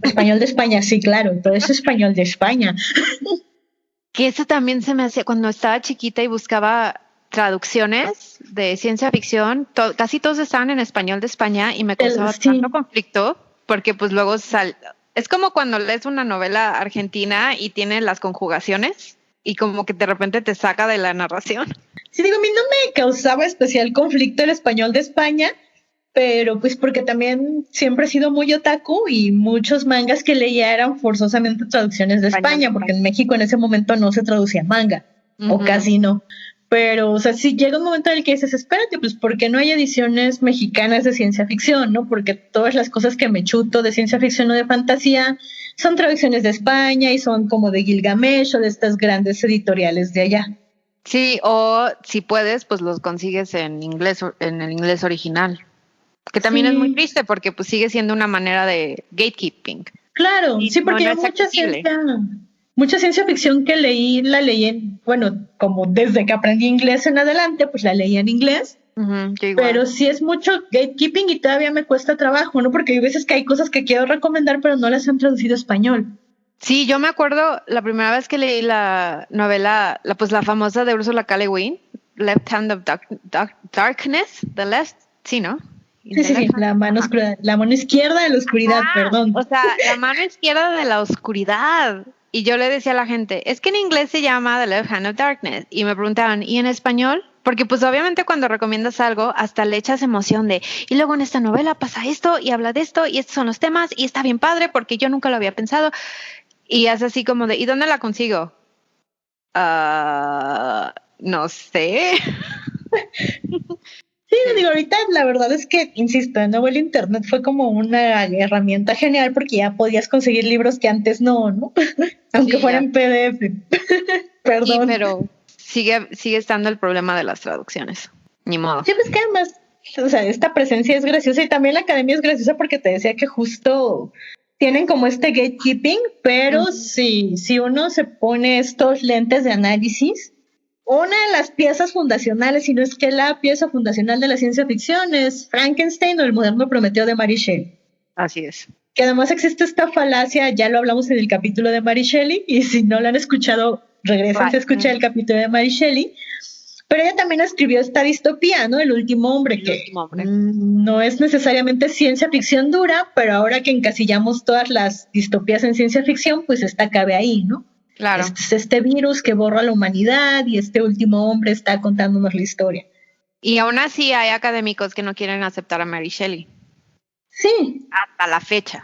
Español de España, sí, claro. Todo es español de España. Que eso también se me hacía cuando estaba chiquita y buscaba traducciones de ciencia ficción, casi todos estaban en español de España y me causaba tanto conflicto porque pues luego es como cuando lees una novela argentina y tiene las conjugaciones y como que de repente te saca de la narración. Sí, digo, a mí no me causaba especial conflicto el español de España, pero pues porque también siempre he sido muy otaku y muchos mangas que leía eran forzosamente traducciones de España, porque en México en ese momento no se traducía manga. o casi no. Pero, o sea, sí llega un momento en el que dices, espérate, pues, ¿por qué no hay ediciones mexicanas de ciencia ficción, no? Porque todas las cosas que me chuto de ciencia ficción o de fantasía son traducciones de España y son como de Gilgamesh o de estas grandes editoriales de allá. Sí, o si puedes, pues los consigues en inglés, en el inglés original. Que también es muy triste porque pues sigue siendo una manera de gatekeeping. Claro, sí, porque no hay mucha ciencia ficción que la leí en, bueno, como desde que aprendí inglés en adelante, pues la leí en inglés. Pero sí es mucho gatekeeping y todavía me cuesta trabajo, ¿no? Porque hay veces que hay cosas que quiero recomendar, pero no las han traducido a español. Sí, yo me acuerdo la primera vez que leí la novela, la famosa de Ursula K. Le Guin, Left Hand of Darkness, The Left, sí, ¿no? Sí, la mano izquierda de la oscuridad, perdón. O sea, la mano izquierda de la oscuridad. Y yo le decía a la gente, es que en inglés se llama The Left Hand of Darkness. Y me preguntaban, ¿y en español? Porque pues obviamente cuando recomiendas algo, hasta le echas emoción de, y luego en esta novela pasa esto, y habla de esto, y estos son los temas, y está bien padre, porque yo nunca lo había pensado. Y es así como de, ¿y dónde la consigo? No sé. Sí, digo, ahorita la verdad es que, insisto, de nuevo el internet fue como una herramienta genial porque ya podías conseguir libros que antes no, aunque fueran PDF. Perdón. Sí, pero sigue estando el problema de las traducciones. Ni modo. Sí, pues que además, o sea, esta presencia es graciosa y también la academia es graciosa porque te decía que justo tienen como este gatekeeping, pero si uno se pone estos lentes de análisis, una de las piezas fundacionales, si no es que la pieza fundacional de la ciencia ficción, es Frankenstein o el moderno Prometeo de Mary Shelley. Así es. Que además existe esta falacia, ya lo hablamos en el capítulo de Mary Shelley, y si no lo han escuchado, regresen a escuchar el capítulo de Mary Shelley. Pero ella también escribió esta distopía, ¿no? El último hombre, no es necesariamente ciencia ficción dura, pero ahora que encasillamos todas las distopías en ciencia ficción, pues esta cabe ahí, ¿no? Claro. Este virus que borra a la humanidad y este último hombre está contándonos la historia. Y aún así hay académicos que no quieren aceptar a Mary Shelley. Sí. Hasta la fecha.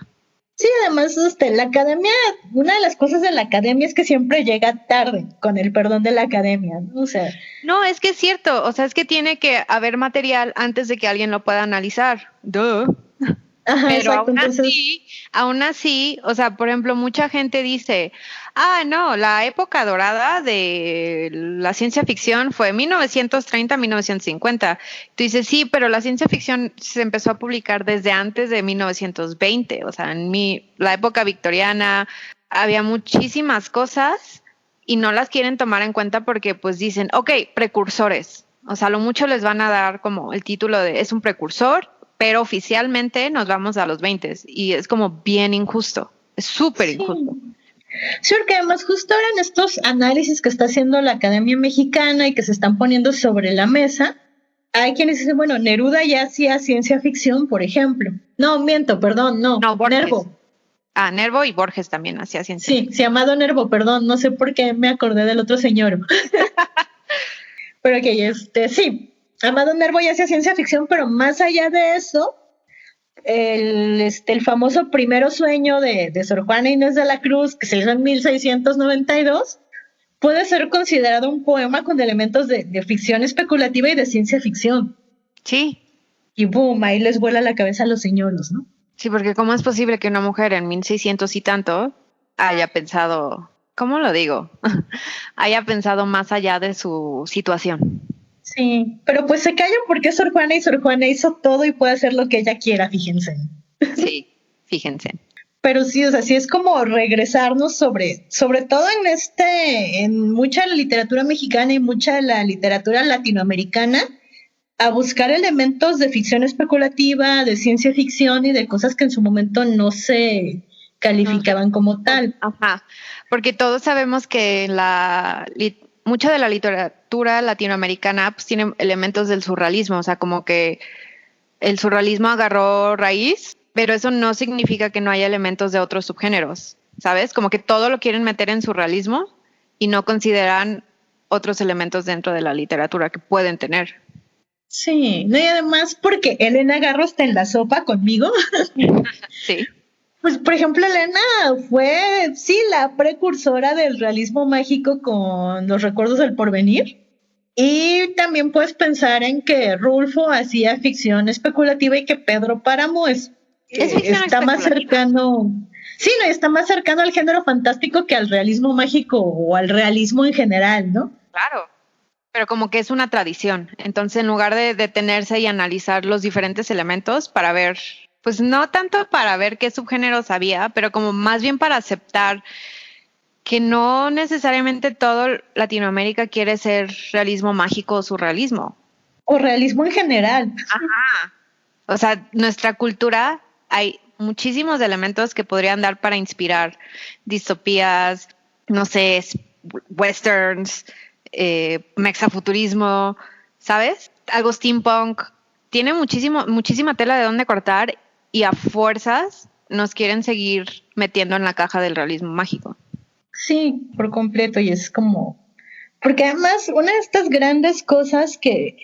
Sí, además, la academia, una de las cosas de la academia es que siempre llega tarde, con el perdón de la academia, ¿no? O sea. No, es que es cierto, o sea, es que tiene que haber material antes de que alguien lo pueda analizar. Duh. Ajá, pero exacto, aún así, o sea, por ejemplo, mucha gente dice, no, la época dorada de la ciencia ficción fue 1930-1950. Tú dices, sí, pero la ciencia ficción se empezó a publicar desde antes de 1920, o sea, la época victoriana había muchísimas cosas y no las quieren tomar en cuenta porque pues dicen, ok, precursores, o sea, lo mucho les van a dar como el título de es un precursor, pero oficialmente nos vamos a los 20 y es como bien injusto, es súper injusto. Sí, porque además justo ahora en estos análisis que está haciendo la Academia Mexicana y que se están poniendo sobre la mesa, hay quienes dicen, bueno, Neruda ya hacía ciencia ficción, por ejemplo. No, miento, perdón, no Borges. Nervo. Nervo y Borges también hacía ciencia ficción. Sí, se llamaba Nervo, perdón, no sé por qué me acordé del otro señor. Pero que sí, Amado Nervo ya hacía ciencia ficción, pero más allá de eso, el famoso Primero Sueño de Sor Juana Inés de la Cruz, que se hizo en 1692, puede ser considerado un poema con elementos de ficción especulativa y de ciencia ficción. Sí. Y boom, ahí les vuela la cabeza a los señoros, ¿no? Sí, porque ¿cómo es posible que una mujer en 1600 y tanto haya pensado, ¿cómo lo digo? haya pensado más allá de su situación. Sí, pero pues se callan porque es Sor Juana y Sor Juana hizo todo y puede hacer lo que ella quiera, fíjense. Sí, fíjense. Pero sí, o sea, sí es como regresarnos sobre todo en mucha de la literatura mexicana y mucha de la literatura latinoamericana, a buscar elementos de ficción especulativa, de ciencia ficción y de cosas que en su momento no se calificaban como tal. Ajá, porque todos sabemos que mucha de la literatura latinoamericana pues tiene elementos del surrealismo, o sea, como que el surrealismo agarró raíz, pero eso no significa que no haya elementos de otros subgéneros, ¿sabes? Como que todo lo quieren meter en surrealismo y no consideran otros elementos dentro de la literatura que pueden tener. Sí, no, y además porque Elena Garro está en la sopa conmigo. Sí. Pues, por ejemplo, Elena fue, sí, la precursora del realismo mágico con Los recuerdos del porvenir. Y también puedes pensar en que Rulfo hacía ficción especulativa y que Pedro Páramo ficción está más cercano, sí, no, está más cercano al género fantástico que al realismo mágico o al realismo en general, ¿no? Claro, pero como que es una tradición. Entonces, en lugar de detenerse y analizar los diferentes elementos para ver, pues no tanto para ver qué subgéneros había, pero como más bien para aceptar que no necesariamente todo Latinoamérica quiere ser realismo mágico o surrealismo. O realismo en general. Ajá. O sea, nuestra cultura hay muchísimos elementos que podrían dar para inspirar distopías, no sé, westerns, mexafuturismo, ¿sabes? Algo steampunk. Tiene muchísima tela de dónde cortar y a fuerzas nos quieren seguir metiendo en la caja del realismo mágico. Sí, por completo, y es como... Porque además, una de estas grandes cosas que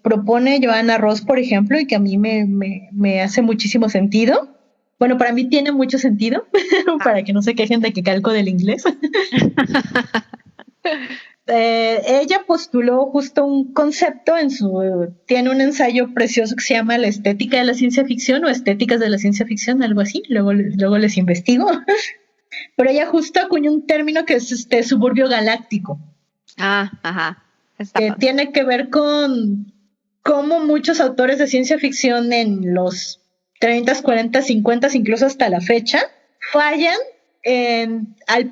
propone Joanna Ross, por ejemplo, y que a mí me hace muchísimo sentido, bueno, para mí tiene mucho sentido, para que no se quejen de que calco del inglés. Ella postuló justo un concepto tiene un ensayo precioso que se llama La estética de la ciencia ficción o estéticas de la ciencia ficción, algo así, luego les investigo. Pero ella justo acuñó un término que es suburbio galáctico. Ajá. Que tiene que ver con cómo muchos autores de ciencia ficción en los 30, 40, 50, incluso hasta la fecha, fallan al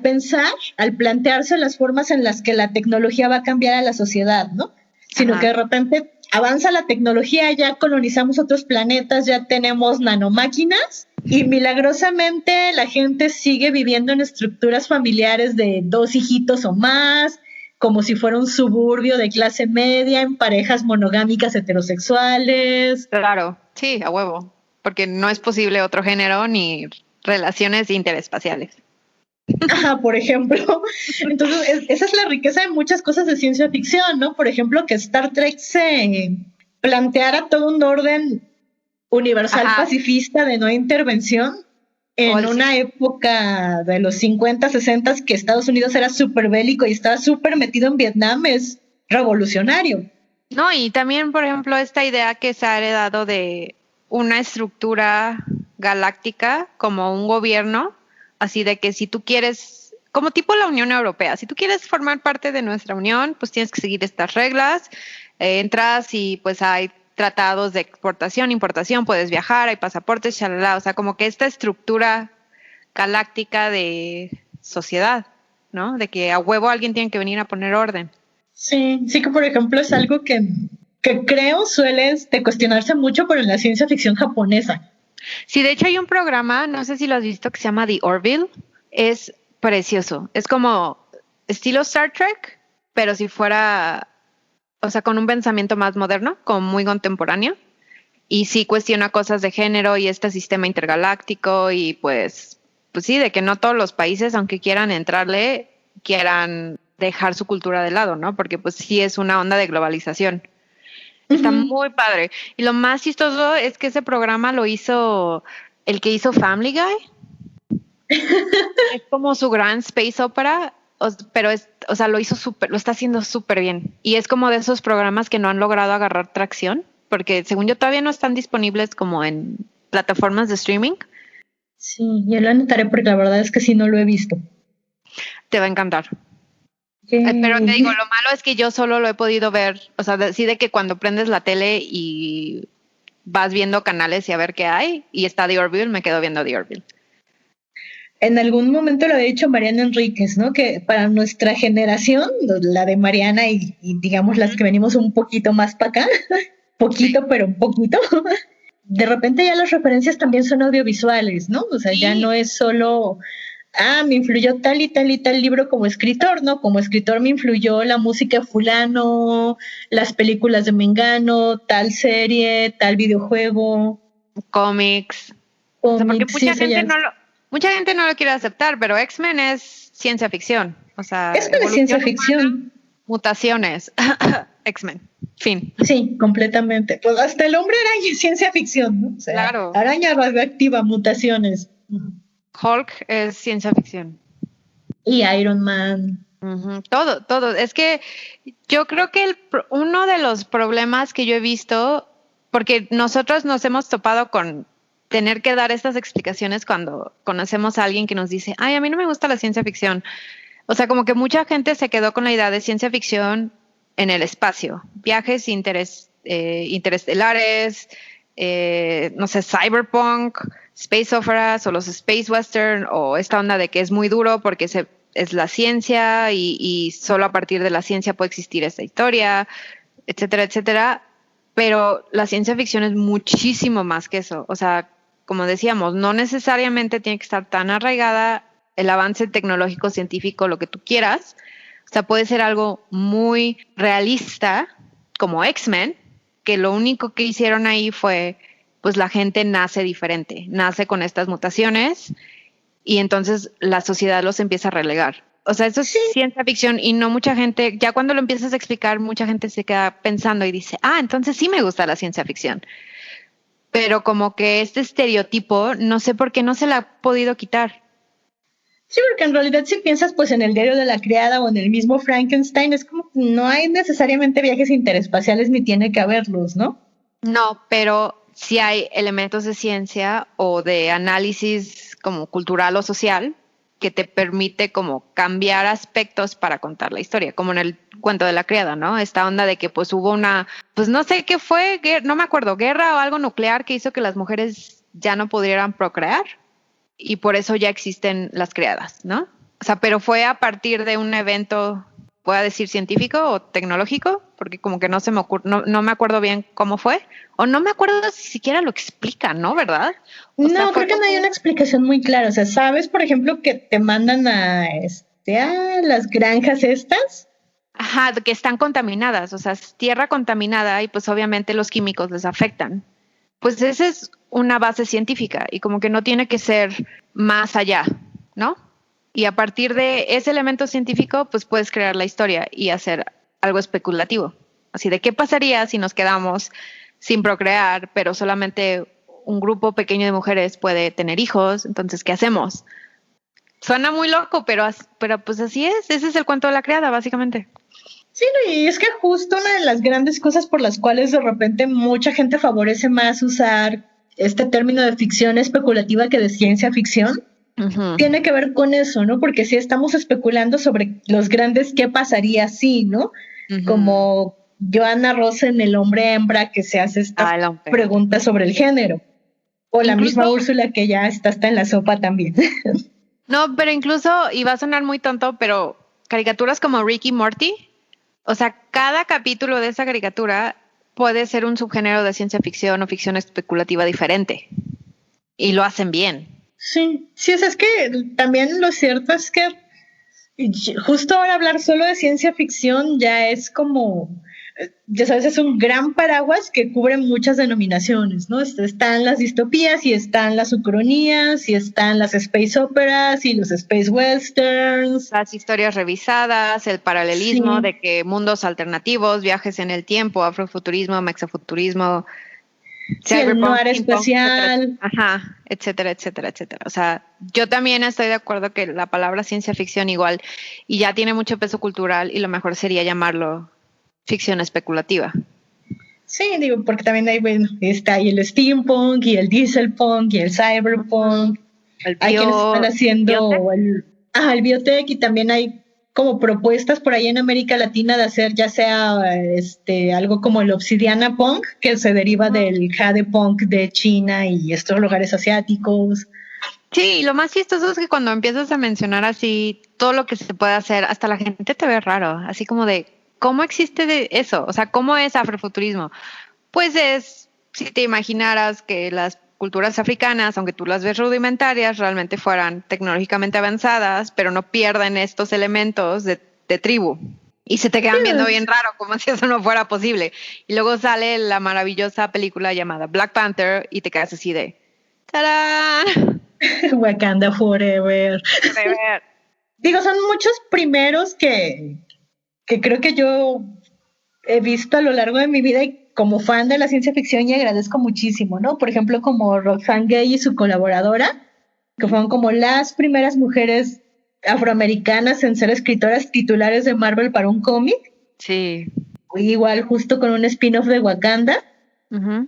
plantearse las formas en las que la tecnología va a cambiar a la sociedad, ¿no? Sino que de repente avanza la tecnología, ya colonizamos otros planetas, ya tenemos nanomáquinas y milagrosamente la gente sigue viviendo en estructuras familiares de 2 hijitos o más, como si fuera un suburbio de clase media, en parejas monogámicas heterosexuales. Claro, sí, a huevo, porque no es posible otro género ni relaciones interespaciales. Ajá, por ejemplo. Entonces, esa es la riqueza de muchas cosas de ciencia ficción, ¿no? Por ejemplo, que Star Trek se planteara todo un orden universal pacifista de no intervención en una época de los 50, 60 que Estados Unidos era súper bélico y estaba súper metido en Vietnam, es revolucionario. No, y también, por ejemplo, esta idea que se ha heredado de una estructura galáctica como un gobierno, así de que si tú quieres, como tipo la Unión Europea, si tú quieres formar parte de nuestra unión, pues tienes que seguir estas reglas, entras y pues hay tratados de exportación, importación, puedes viajar, hay pasaportes, shalala, o sea, como que esta estructura galáctica de sociedad, ¿no? De que a huevo alguien tiene que venir a poner orden. Sí, sí que por ejemplo es algo que creo suele cuestionarse mucho, pero en la ciencia ficción japonesa. Sí, de hecho hay un programa, no sé si lo has visto, que se llama The Orville. Es precioso. Es como estilo Star Trek, pero si fuera, o sea, con un pensamiento más moderno, como muy contemporáneo. Y sí cuestiona cosas de género y este sistema intergaláctico y pues sí, de que no todos los países, aunque quieran entrarle, quieran dejar su cultura de lado, ¿no? Porque pues sí es una onda de globalización. Está muy padre. Y lo más chistoso es que ese programa lo hizo el que hizo Family Guy. Es como su gran space opera, pero lo hizo lo está haciendo súper bien. Y es como de esos programas que no han logrado agarrar tracción, porque según yo todavía no están disponibles como en plataformas de streaming. Sí, yo lo anotaré porque la verdad es que sí no lo he visto. Te va a encantar. Pero te digo, lo malo es que yo solo lo he podido ver, o sea, sí de que cuando prendes la tele y vas viendo canales y a ver qué hay, y está The Orville, me quedo viendo The Orville. En algún momento lo había dicho Mariana Enríquez, ¿no? Que para nuestra generación, la de Mariana y digamos las que venimos un poquito más para acá, poquito, pero un poquito, de repente ya las referencias también son audiovisuales, ¿no? O sea, ya no es solo... me influyó tal y tal y tal libro como escritor, ¿no? Como escritor me influyó la música fulano, las películas de Mengano, tal serie, tal videojuego. Cómics. O sea, porque mucha gente no lo quiere aceptar, pero X-Men es ciencia ficción. O sea, X-Men es ciencia ficción. Mutaciones. X-Men. Fin. Sí, completamente. Pues hasta el hombre araña es ciencia ficción, ¿no? O sea, claro. Araña radioactiva, mutaciones. Hulk es ciencia ficción. Y Iron Man. Todo. Es que yo creo que uno de los problemas que yo he visto, porque nosotros nos hemos topado con tener que dar estas explicaciones cuando conocemos a alguien que nos dice, ay, a mí no me gusta la ciencia ficción. O sea, como que mucha gente se quedó con la idea de ciencia ficción en el espacio, viajes interestelares, no sé, cyberpunk, space operas o los space western o esta onda de que es muy duro porque es la ciencia y solo a partir de la ciencia puede existir esta historia, etcétera, etcétera. Pero la ciencia ficción es muchísimo más que eso. O sea, como decíamos, no necesariamente tiene que estar tan arraigada el avance tecnológico, científico, lo que tú quieras. O sea, puede ser algo muy realista, como X-Men, que lo único que hicieron ahí fue, pues la gente nace diferente, nace con estas mutaciones y entonces la sociedad los empieza a relegar. O sea, eso es ciencia ficción y no mucha gente, ya cuando lo empiezas a explicar, mucha gente se queda pensando y dice, entonces sí me gusta la ciencia ficción. Pero como que este estereotipo, no sé por qué no se la ha podido quitar. Sí, porque en realidad si piensas pues en el diario de la criada o en el mismo Frankenstein, es como que no hay necesariamente viajes interespaciales ni tiene que haberlos, ¿no? No, pero sí hay elementos de ciencia o de análisis como cultural o social que te permite como cambiar aspectos para contar la historia, como en el cuento de la criada, ¿no? Esta onda de que pues hubo pues no sé qué fue, no me acuerdo, guerra o algo nuclear que hizo que las mujeres ya no pudieran procrear y por eso ya existen las criadas, ¿no? O sea, pero fue a partir de un evento, voy a decir científico o tecnológico, porque como que no me acuerdo bien cómo fue, o no me acuerdo si siquiera lo explican, ¿no? ¿Verdad? No, creo que no hay una explicación muy clara. O sea, ¿sabes, por ejemplo, que te mandan a las granjas estas? Ajá, que están contaminadas, o sea, es tierra contaminada y pues obviamente los químicos les afectan. Pues esa es una base científica y como que no tiene que ser más allá, ¿no? Y a partir de ese elemento científico, pues puedes crear la historia y hacer algo especulativo. Así de qué pasaría si nos quedamos sin procrear, pero solamente un grupo pequeño de mujeres puede tener hijos, entonces, ¿qué hacemos? Suena muy loco, pero pues así es. Ese es el cuento de la criada, básicamente. Sí, y es que justo una de las grandes cosas por las cuales de repente mucha gente favorece más usar este término de ficción especulativa que de ciencia ficción, tiene que ver con eso, ¿no? Porque sí estamos especulando sobre los grandes qué pasaría si, ¿no? Como Joanna Ross en El hombre hembra que se hace esta pregunta sobre el género. O la misma Úrsula que ya está hasta en la sopa también. No, pero incluso, y va a sonar muy tonto, pero caricaturas como Rick y Morty, o sea, cada capítulo de esa caricatura puede ser un subgénero de ciencia ficción o ficción especulativa diferente. Y lo hacen bien. Sí, es que también lo cierto es que justo ahora hablar solo de ciencia ficción ya es como, ya sabes, es un gran paraguas que cubre muchas denominaciones, ¿no? Están las distopías y están las ucronías y están las space operas y los space westerns. Las historias revisadas, el paralelismo de que mundos alternativos, viajes en el tiempo, afrofuturismo, mexafuturismo, el noir espacial. Etcétera, etcétera, etcétera. O sea, yo también estoy de acuerdo que la palabra ciencia ficción igual y ya tiene mucho peso cultural y lo mejor sería llamarlo ficción especulativa. Sí, digo, porque también hay, bueno, está ahí el steampunk y el dieselpunk y el cyberpunk. Hay quienes están haciendo el biotech y también hay como propuestas por ahí en América Latina de hacer ya sea algo como el obsidiana punk, que se deriva del jade punk de China y estos lugares asiáticos. Sí, lo más chistoso es que cuando empiezas a mencionar así todo lo que se puede hacer, hasta la gente te ve raro, así como de, ¿cómo existe de eso? O sea, ¿cómo es afrofuturismo? Pues es, si te imaginaras que las culturas africanas, aunque tú las ves rudimentarias, realmente fueran tecnológicamente avanzadas, pero no pierden estos elementos de tribu. Y se te quedan viendo bien raro, como si eso no fuera posible. Y luego sale la maravillosa película llamada Black Panther y te quedas así de ¡tarán! Wakanda forever. Digo, son muchos primeros que creo que yo he visto a lo largo de mi vida y como fan de la ciencia ficción y agradezco muchísimo, ¿no? Por ejemplo, como Roxane Gay y su colaboradora, que fueron como las primeras mujeres afroamericanas en ser escritoras titulares de Marvel para un cómic. Sí. Igual justo con un spin-off de Wakanda,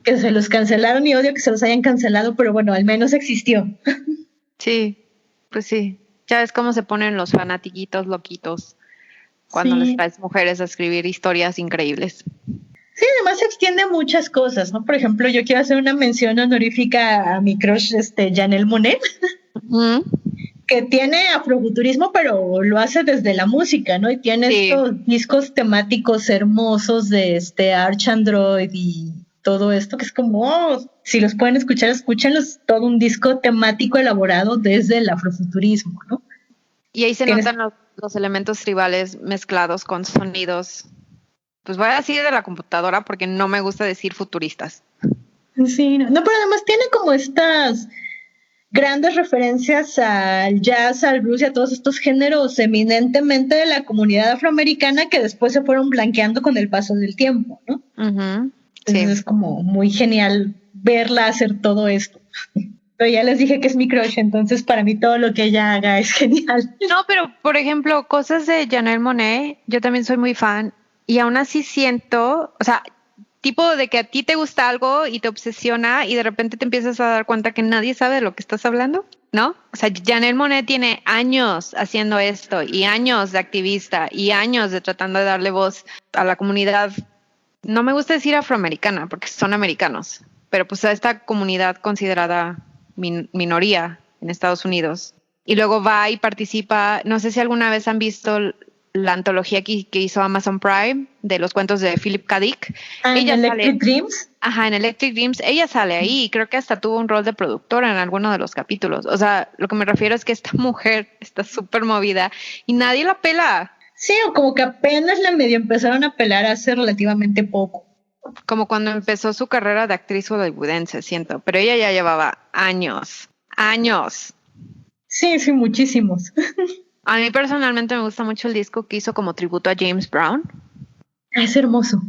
que se los cancelaron y odio que se los hayan cancelado, pero bueno, al menos existió. Sí, pues sí. Ya ves cómo se ponen los fanatiquitos loquitos cuando les traes mujeres a escribir historias increíbles. Sí, además se extiende muchas cosas, ¿no? Por ejemplo, yo quiero hacer una mención honorífica a mi crush, Janelle Monáe, que tiene afrofuturismo, pero lo hace desde la música, ¿no? Y tiene estos discos temáticos hermosos de Arch Android y todo esto, que es como, si los pueden escuchar, escúchenlos, todo un disco temático elaborado desde el afrofuturismo, ¿no? Y ahí se notan los elementos tribales mezclados con sonidos. Pues voy a decir de la computadora porque no me gusta decir futuristas. Sí, no, pero además tiene como estas grandes referencias al jazz, al blues y a todos estos géneros eminentemente de la comunidad afroamericana que después se fueron blanqueando con el paso del tiempo, ¿no? Entonces es como muy genial verla hacer todo esto. Pero ya les dije que es mi crush, entonces para mí todo lo que ella haga es genial. No, pero por ejemplo, cosas de Janelle Monáe, yo también soy muy fan y aún así siento, o sea, tipo de que a ti te gusta algo y te obsesiona y de repente te empiezas a dar cuenta que nadie sabe de lo que estás hablando, ¿no? O sea, Janelle Monáe tiene años haciendo esto y años de activista y años de tratando de darle voz a la comunidad, no me gusta decir afroamericana porque son americanos, pero pues a esta comunidad considerada minoría en Estados Unidos. Y luego va y participa, no sé si alguna vez han visto la antología que hizo Amazon Prime de los cuentos de Philip K. Dick. Ella en Electric Dreams. Ajá, en Electric Dreams. Ella sale ahí y creo que hasta tuvo un rol de productora en alguno de los capítulos. O sea, lo que me refiero es que esta mujer está súper movida y nadie la pela. Sí, o como que apenas la medio empezaron a pelar hace relativamente poco. Como cuando empezó su carrera de actriz hollywoodense, siento. Pero ella ya llevaba años. Sí, muchísimos. A mí personalmente me gusta mucho el disco que hizo como tributo a James Brown. Es hermoso.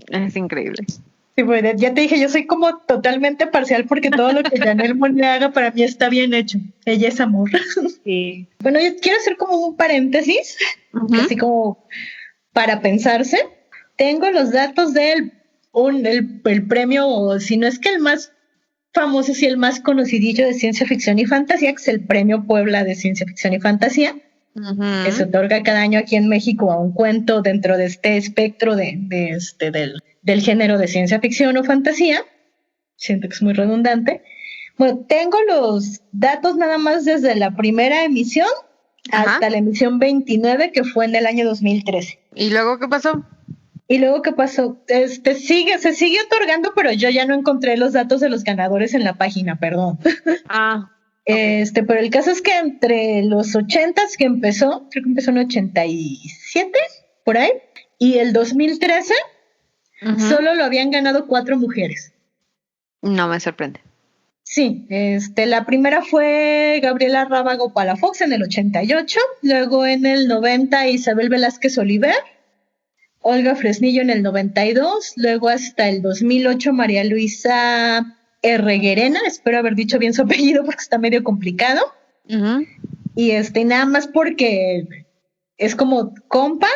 Es increíble. Sí, bueno, ya te dije, yo soy como totalmente parcial porque todo lo que Janelle Monáe haga para mí está bien hecho. Ella es amor. Sí. Bueno, yo quiero hacer como un paréntesis, así como para pensarse. Tengo los datos del el premio, o si no es que el más famoso, si el más conocidillo de ciencia ficción y fantasía, que es el Premio Puebla de Ciencia Ficción y Fantasía, que se otorga cada año aquí en México a un cuento dentro de este espectro del género de ciencia ficción o fantasía. Siento que es muy redundante. Bueno, tengo los datos nada más desde la primera emisión hasta la emisión 29, que fue en el año 2013. ¿Y luego qué pasó? Se sigue otorgando, pero yo ya no encontré los datos de los ganadores en la página, perdón. Okay. Pero el caso es que entre los 80s que empezó, creo que empezó en 87, por ahí, y el 2013, solo lo habían ganado 4 mujeres. No me sorprende. Sí, la primera fue Gabriela Rábago Palafox en el 88, luego en el 90 Isabel Velázquez Oliver, Olga Fresnillo en el 92, luego hasta el 2008 María Luisa Herreguerena, espero haber dicho bien su apellido porque está medio complicado. Y nada más porque es como compa,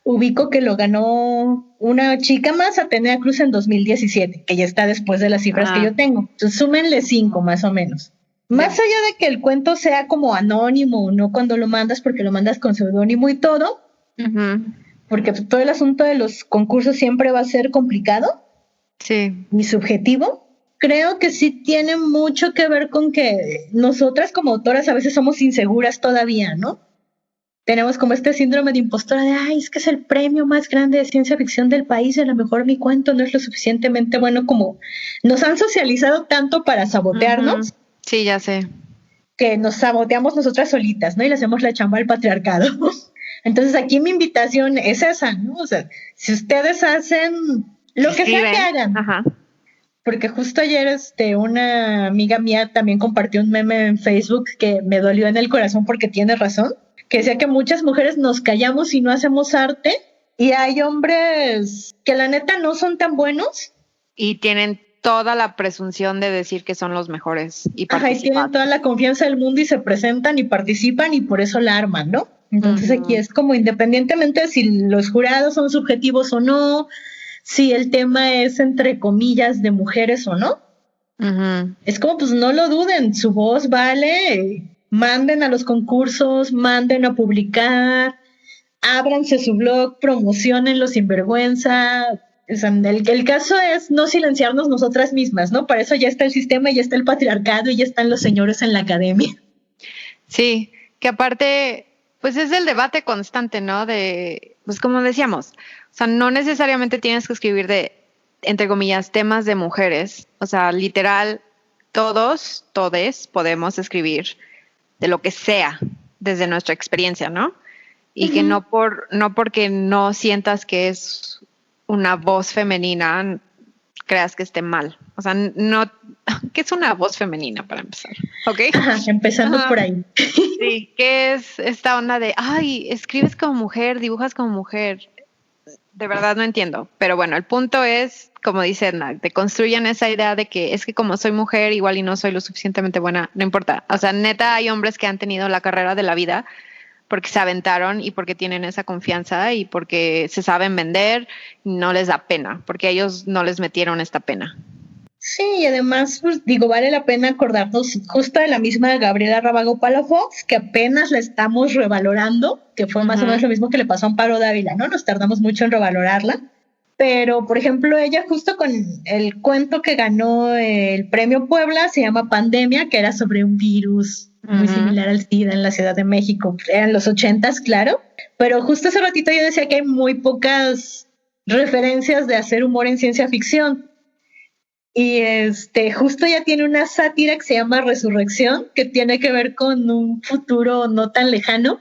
ubico que lo ganó una chica más, Atenea Cruz, en 2017, que ya está después de las cifras que yo tengo. Entonces súmenle 5 más o menos. Más allá de que el cuento sea como anónimo o no cuando lo mandas, porque lo mandas con seudónimo y todo, porque todo el asunto de los concursos siempre va a ser complicado y subjetivo. Creo que sí tiene mucho que ver con que nosotras como autoras a veces somos inseguras todavía, ¿no? Tenemos como este síndrome de impostora de, ay, es que es el premio más grande de ciencia ficción del país, a lo mejor mi cuento no es lo suficientemente bueno, como nos han socializado tanto para sabotearnos. Sí, ya sé. Que nos saboteamos nosotras solitas, ¿no? Y le hacemos la chamba al patriarcado. Entonces aquí mi invitación es esa, ¿no? O sea, si ustedes hacen lo que sea que hagan. Porque justo ayer una amiga mía también compartió un meme en Facebook que me dolió en el corazón porque tiene razón, que decía que muchas mujeres nos callamos y no hacemos arte, y hay hombres que la neta no son tan buenos. Y tienen toda la presunción de decir que son los mejores y Ajá, y tienen toda la confianza del mundo y se presentan y participan y por eso la arman, ¿no? Entonces aquí es como independientemente de si los jurados son subjetivos o no, si el tema es entre comillas de mujeres o no, es como pues no lo duden, su voz vale, manden a los concursos, manden a publicar, ábranse su blog, promocionenlo sin vergüenza. O sea, el caso es no silenciarnos nosotras mismas, ¿no? Para eso ya está el sistema, ya está el patriarcado y ya están los señores en la academia. Sí, que aparte, pues es el debate constante, ¿no? De, pues como decíamos, o sea, no necesariamente tienes que escribir de, entre comillas, temas de mujeres. O sea, literal, todes podemos escribir de lo que sea desde nuestra experiencia, ¿no? Y que no porque no sientas que es una voz femenina, creas que esté mal. O sea, no, ¿qué es una voz femenina para empezar? ¿Ok? Ajá, empezando por ahí. Sí, ¿qué es esta onda de, ay, escribes como mujer, dibujas como mujer? De verdad no entiendo. Pero bueno, el punto es, como dice Edna, te construyan esa idea de que es que como soy mujer, igual y no soy lo suficientemente buena, no importa. O sea, neta, hay hombres que han tenido la carrera de la vida porque se aventaron y porque tienen esa confianza y porque se saben vender, no les da pena, porque ellos no les metieron esta pena. Sí, y además, pues, digo, vale la pena acordarnos justo de la misma Gabriela Rábago Palafox, que apenas la estamos revalorando, que fue más o menos lo mismo que le pasó a Amparo Dávila, ¿no? Nos tardamos mucho en revalorarla. Pero, por ejemplo, ella justo con el cuento que ganó el premio Puebla, se llama Pandemia, que era sobre un virus muy similar al SIDA en la Ciudad de México. Eran los 80s, claro. Pero justo hace ratito yo decía que hay muy pocas referencias de hacer humor en ciencia ficción. Y justo ya tiene una sátira que se llama Resurrección, que tiene que ver con un futuro no tan lejano,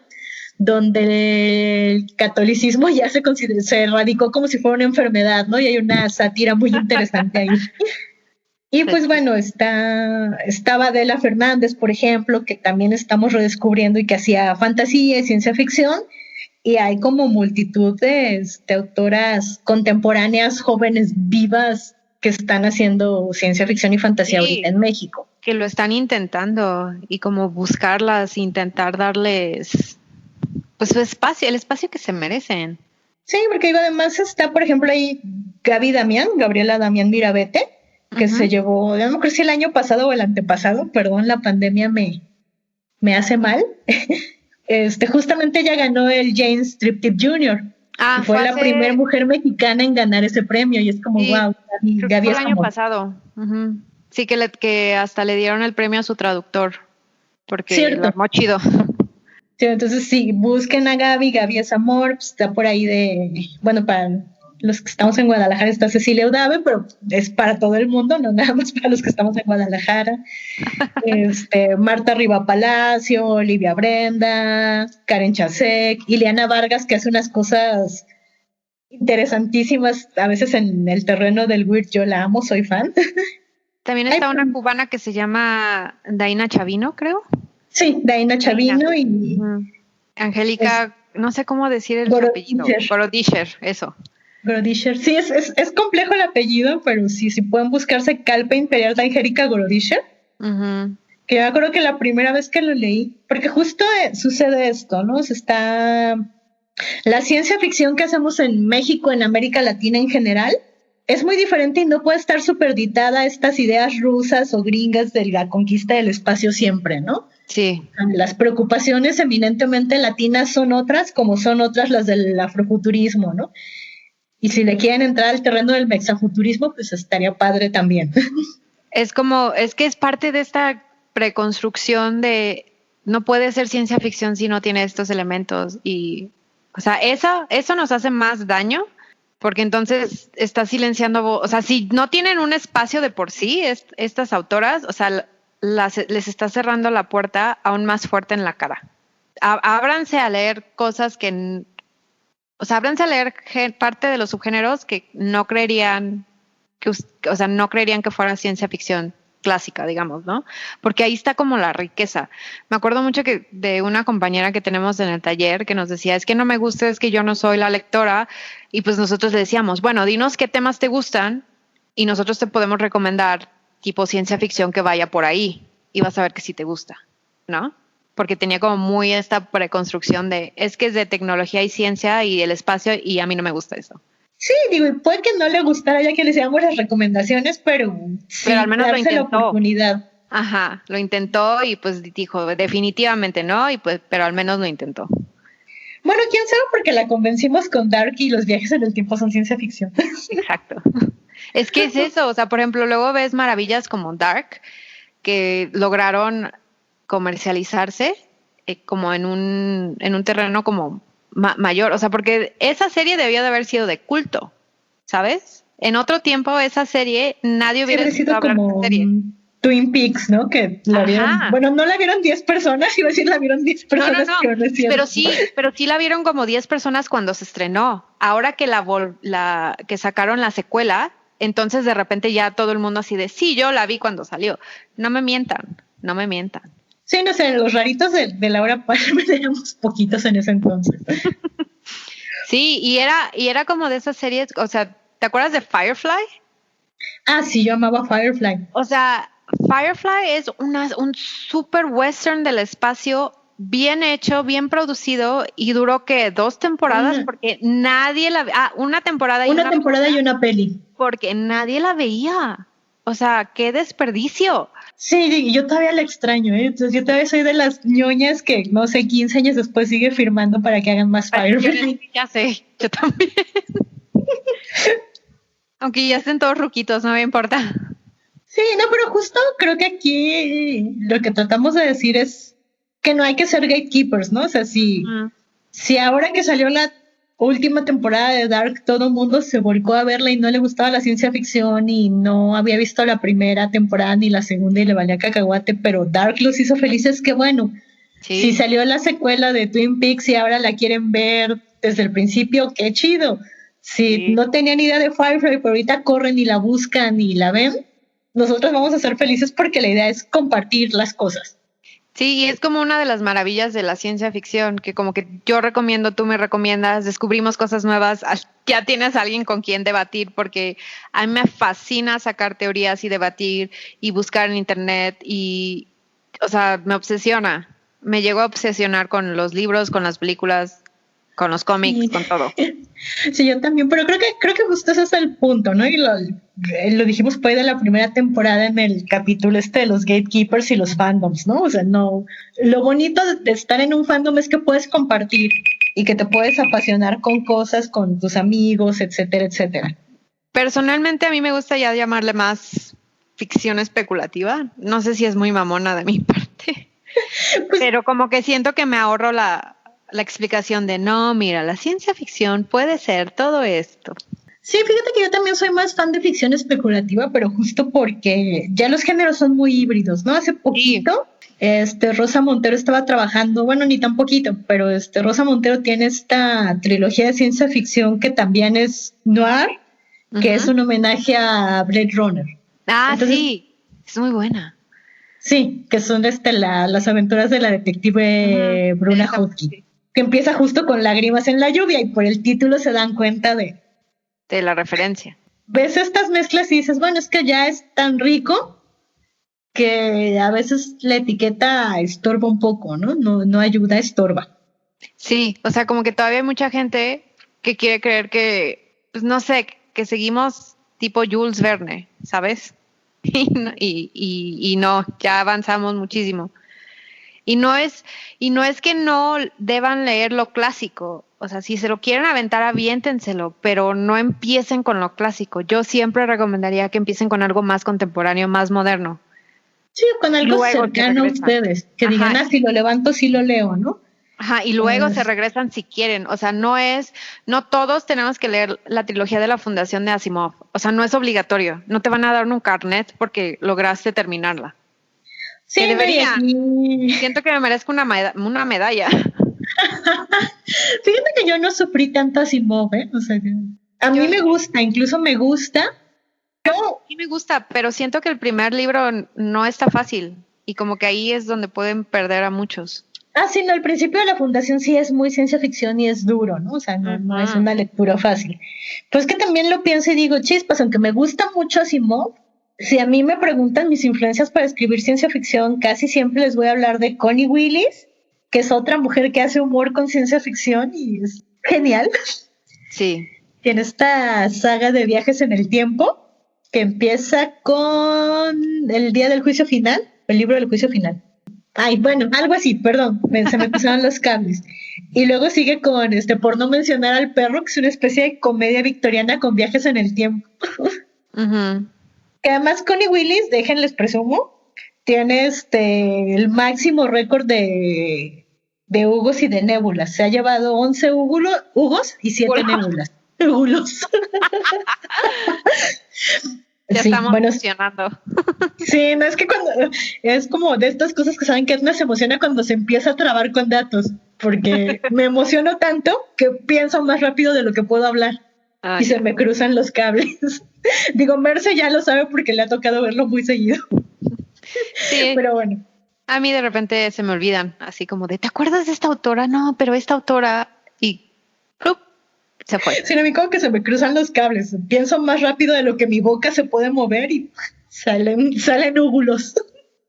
donde el catolicismo ya se erradicó como si fuera una enfermedad, ¿no? Y hay una sátira muy interesante ahí. Y pues bueno, estaba Adela Fernández, por ejemplo, que también estamos redescubriendo y que hacía fantasía y ciencia ficción, y hay como multitud de autoras contemporáneas, jóvenes, vivas, que están haciendo ciencia ficción y fantasía ahorita en México. Que lo están intentando y como buscarlas, intentar darles pues su espacio, el espacio que se merecen. Sí, porque además está, por ejemplo, ahí Gabriela Damián Mirabete, que se llevó, no creo si el año pasado o el antepasado, perdón, la pandemia me hace mal. Justamente ella ganó el James Triptych Jr., y fue la primera mujer mexicana en ganar ese premio, y es como, sí, wow, Gaby fue el año pasado. Sí, que hasta le dieron el premio a su traductor, porque lo armó chido. Sí, entonces sí, busquen a Gaby es amor, pues, está por ahí bueno, para los que estamos en Guadalajara está Cecilia Udave, pero es para todo el mundo, no nada más para los que estamos en Guadalajara. Marta Riva Palacio, Olivia Brenda, Karen Chasek, Ileana Vargas, que hace unas cosas interesantísimas, a veces en el terreno del weird, yo la amo, soy fan. También está una cubana que se llama Daina Chavino, creo. Sí, Daina Chavino y Angélica, no sé cómo decir el apellido. Gorodischer, eso. Gorodischer, sí, es complejo el apellido, pero sí, si pueden buscarse Calpa Imperial de Angélica Gorodischer, que yo creo que la primera vez que lo leí, porque justo sucede esto, ¿no? La ciencia ficción que hacemos en México, en América Latina en general, es muy diferente y no puede estar supeditada a estas ideas rusas o gringas de la conquista del espacio siempre, ¿no? Sí. Las preocupaciones eminentemente latinas son otras, como son otras las del afrofuturismo, ¿no? Y si le quieren entrar al terreno del mexafuturismo, pues estaría padre también. Es que es parte de esta preconstrucción de no puede ser ciencia ficción si no tiene estos elementos. Y, o sea, eso nos hace más daño, porque entonces está silenciando, o sea, si no tienen un espacio de por sí, estas autoras, o sea, les está cerrando la puerta aún más fuerte en la cara. Ábranse a leer cosas que... O sea, ábranse a leer parte de los subgéneros que no creerían que fuera ciencia ficción clásica, digamos, ¿no? Porque ahí está como la riqueza. Me acuerdo mucho de una compañera que tenemos en el taller que nos decía, es que no me gusta, es que yo no soy la lectora, y pues nosotros le decíamos, bueno, dinos qué temas te gustan y nosotros te podemos recomendar tipo ciencia ficción que vaya por ahí y vas a ver que sí te gusta, ¿no? Porque tenía como muy esta preconstrucción de, es que es de tecnología y ciencia y el espacio y a mí no me gusta eso. Sí, digo, y puede que no le gustara ya que le hiciéramos las recomendaciones, pero sí, Pero al menos lo darse la intentó. oportunidad. Ajá, lo intentó y pues dijo, definitivamente no, y pues, pero al menos lo intentó. Bueno, quién sabe porque la convencimos con Dark y los viajes en el tiempo son ciencia ficción. Exacto. Es que es eso, o sea, por ejemplo, luego ves maravillas como Dark, que lograron comercializarse como en un terreno como mayor, o sea, porque esa serie debió de haber sido de culto, ¿sabes? En otro tiempo esa serie nadie hubiera Siempre ha sido hablar de como esa serie. Twin Peaks, ¿no? Que la vieron, Ajá. bueno, no la vieron 10 personas, iba a decir la vieron 10 personas, No, pero no es cierto. pero sí la vieron como 10 personas cuando se estrenó. Ahora que que sacaron la secuela, entonces de repente ya todo el mundo así de, sí, yo la vi cuando salió. No me mientan, no me mientan. Sí, no sé, los raritos de Laura Palmer éramos poquitos en ese entonces. Sí, y era como de esas series, o sea, ¿te acuerdas de Firefly? Ah, sí, yo amaba Firefly. O sea, Firefly es un super western del espacio, bien hecho, bien producido, y duró que 2 temporadas porque nadie una temporada una temporada y una peli. Porque nadie la veía. O sea, qué desperdicio. Sí, yo todavía la extraño, ¿eh? Entonces, yo todavía soy de las ñoñas que, no sé, 15 años después sigue firmando para que hagan más Firefly. Ya sé, yo también. Aunque ya estén todos ruquitos, no me importa. Sí, no, pero justo creo que aquí lo que tratamos de decir es que no hay que ser gatekeepers, ¿no? O sea, si ahora que salió la última temporada de Dark, todo el mundo se volcó a verla y no le gustaba la ciencia ficción y no había visto la primera temporada ni la segunda y le valía cacahuate, pero Dark los hizo felices, que bueno. Sí. Si salió la secuela de Twin Peaks y ahora la quieren ver desde el principio, qué chido. Si no tenían idea de Firefly, pero ahorita corren y la buscan y la ven, nosotros vamos a ser felices porque la idea es compartir las cosas. Sí, y es como una de las maravillas de la ciencia ficción, que como que yo recomiendo, tú me recomiendas, descubrimos cosas nuevas, ya tienes a alguien con quien debatir, porque a mí me fascina sacar teorías y debatir y buscar en internet y, o sea, me obsesiona, me llego a obsesionar con los libros, con las películas, con los cómics, con todo. Sí, yo también, pero creo que justo ese es el punto, ¿no? Y lo dijimos por ahí de la primera temporada en el capítulo de los gatekeepers y los fandoms, ¿no? O sea, no, lo bonito de estar en un fandom es que puedes compartir y que te puedes apasionar con cosas, con tus amigos, etcétera, etcétera. Personalmente a mí me gusta ya llamarle más ficción especulativa, no sé si es muy mamona de mi parte, pues, pero como que siento que me ahorro la explicación de no, mira, la ciencia ficción puede ser todo esto. Sí, fíjate que yo también soy más fan de ficción especulativa, pero justo porque ya los géneros son muy híbridos, ¿no? Hace poquito, Rosa Montero estaba trabajando, bueno, ni tan poquito, pero Rosa Montero tiene esta trilogía de ciencia ficción que también es noir, que es un homenaje a Blade Runner. Ah, entonces, sí, es muy buena. Sí, que son las aventuras de la detective Bruna Hodgkin, que empieza justo con lágrimas en la lluvia y por el título se dan cuenta de la referencia. Ves estas mezclas y dices, bueno, es que ya es tan rico que a veces la etiqueta estorba un poco, ¿no? No ayuda, estorba. Sí, o sea, como que todavía hay mucha gente que quiere creer que, pues no sé, que seguimos tipo Jules Verne, ¿sabes? Y no, ya avanzamos muchísimo. Y no es que no deban leer lo clásico. O sea, si se lo quieren aventar, aviéntenselo, pero no empiecen con lo clásico. Yo siempre recomendaría que empiecen con algo más contemporáneo, más moderno. Sí, con algo cercano a ustedes. Que digan, si lo levanto, sí lo leo, ¿no? Ajá, y luego se regresan si quieren. O sea, no todos tenemos que leer la trilogía de la Fundación de Asimov. O sea, no es obligatorio. No te van a dar un carnet porque lograste terminarla. Sí, que debería. Siento que me merezco una medalla. Fíjate que yo no sufrí tanto Asimov, ¿eh? O sea, a mí me gusta, incluso me gusta. Sí me gusta, pero siento que el primer libro no está fácil y como que ahí es donde pueden perder a muchos. Ah, sí, no, al principio de la fundación sí es muy ciencia ficción y es duro, ¿no? O sea, no es una lectura fácil. Pues que también lo pienso y digo, chispas, aunque me gusta mucho Asimov, si a mí me preguntan mis influencias para escribir ciencia ficción, casi siempre les voy a hablar de Connie Willis, que es otra mujer que hace humor con ciencia ficción y es genial. Sí. Tiene esta saga de viajes en el tiempo que empieza con el día del juicio final, el libro del juicio final. Ay, bueno, algo así, perdón, se me cruzaron los cables. Y luego sigue con, por no mencionar al perro, que es una especie de comedia victoriana con viajes en el tiempo. Que además Connie Willis, déjenles presumo, tiene el máximo récord de hugos y de nébulas. Se ha llevado 11 hugos y 7 nébulas. Hugos. Ya sí, estamos emocionando. Sí, no es que cuando es como de estas cosas que saben que Edna se emociona cuando se empieza a trabar con datos, porque me emociono tanto que pienso más rápido de lo que puedo hablar y se me cruzan los cables. Digo, Merce ya lo sabe porque le ha tocado verlo muy seguido. Sí. Pero bueno. A mí de repente se me olvidan, así como de, ¿te acuerdas de esta autora? No, pero esta autora y se fue. Sí, a mí como que se me cruzan los cables. Pienso más rápido de lo que mi boca se puede mover y salen úgulos.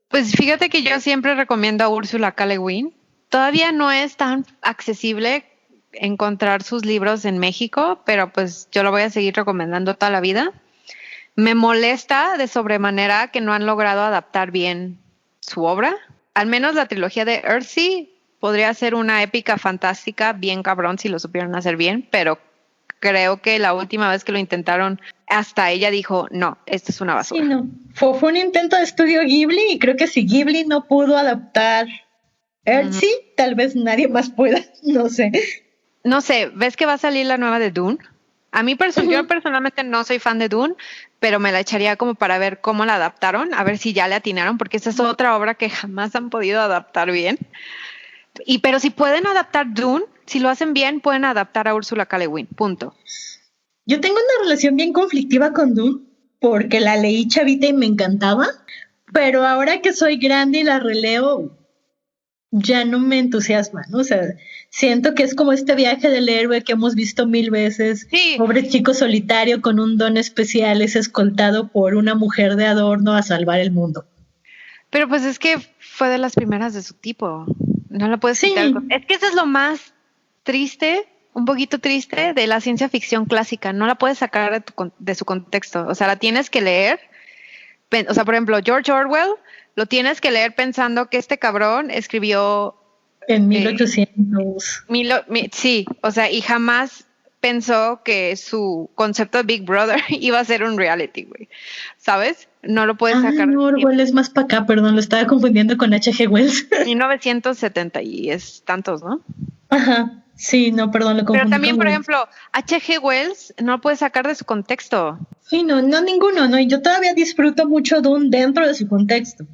Pues fíjate que yo siempre recomiendo a Ursula K. Le Guin. Todavía no es tan accesible encontrar sus libros en México, pero pues yo lo voy a seguir recomendando toda la vida. Me molesta de sobremanera que no han logrado adaptar bien su obra. Al menos la trilogía de Earthsea podría ser una épica fantástica, bien cabrón si lo supieran hacer bien, pero creo que la última vez que lo intentaron, hasta ella dijo, no, esto es una basura. Sí, no. Fue un intento de estudio Ghibli y creo que si Ghibli no pudo adaptar Earthsea, tal vez nadie más pueda, no sé. No sé, ¿ves que va a salir la nueva de Dune? A mí yo personalmente no soy fan de Dune, pero me la echaría como para ver cómo la adaptaron, a ver si ya le atinaron, porque esa es otra obra que jamás han podido adaptar bien. Pero si pueden adaptar Dune, si lo hacen bien, pueden adaptar a Ursula K. Le Guin, punto. Yo tengo una relación bien conflictiva con Dune, porque la leí chavita y me encantaba, pero ahora que soy grande y la releo, ya no me entusiasma, ¿no? O sea, siento que es como este viaje del héroe que hemos visto 1000 veces. Sí. Pobre chico solitario con un don especial es escoltado por una mujer de adorno a salvar el mundo. Pero pues es que fue de las primeras de su tipo. No lo puedes quitar. Es que eso es lo más triste, un poquito triste de la ciencia ficción clásica. No la puedes sacar de su contexto. O sea, la tienes que leer. O sea, por ejemplo, George Orwell, lo tienes que leer pensando que este cabrón escribió... En 1800. Sí, o sea, y jamás pensó que su concepto de Big Brother iba a ser un reality, güey. ¿Sabes? No lo puedes sacar. No, Orwell es más para acá, perdón, lo estaba confundiendo con H.G. Wells. 1970 y es tantos, ¿no? Ajá, sí, no, perdón, lo confundí. Pero también, por ejemplo, H.G. Wells no lo puedes sacar de su contexto. Sí, no, ninguno, no, y yo todavía disfruto mucho Dune dentro de su contexto.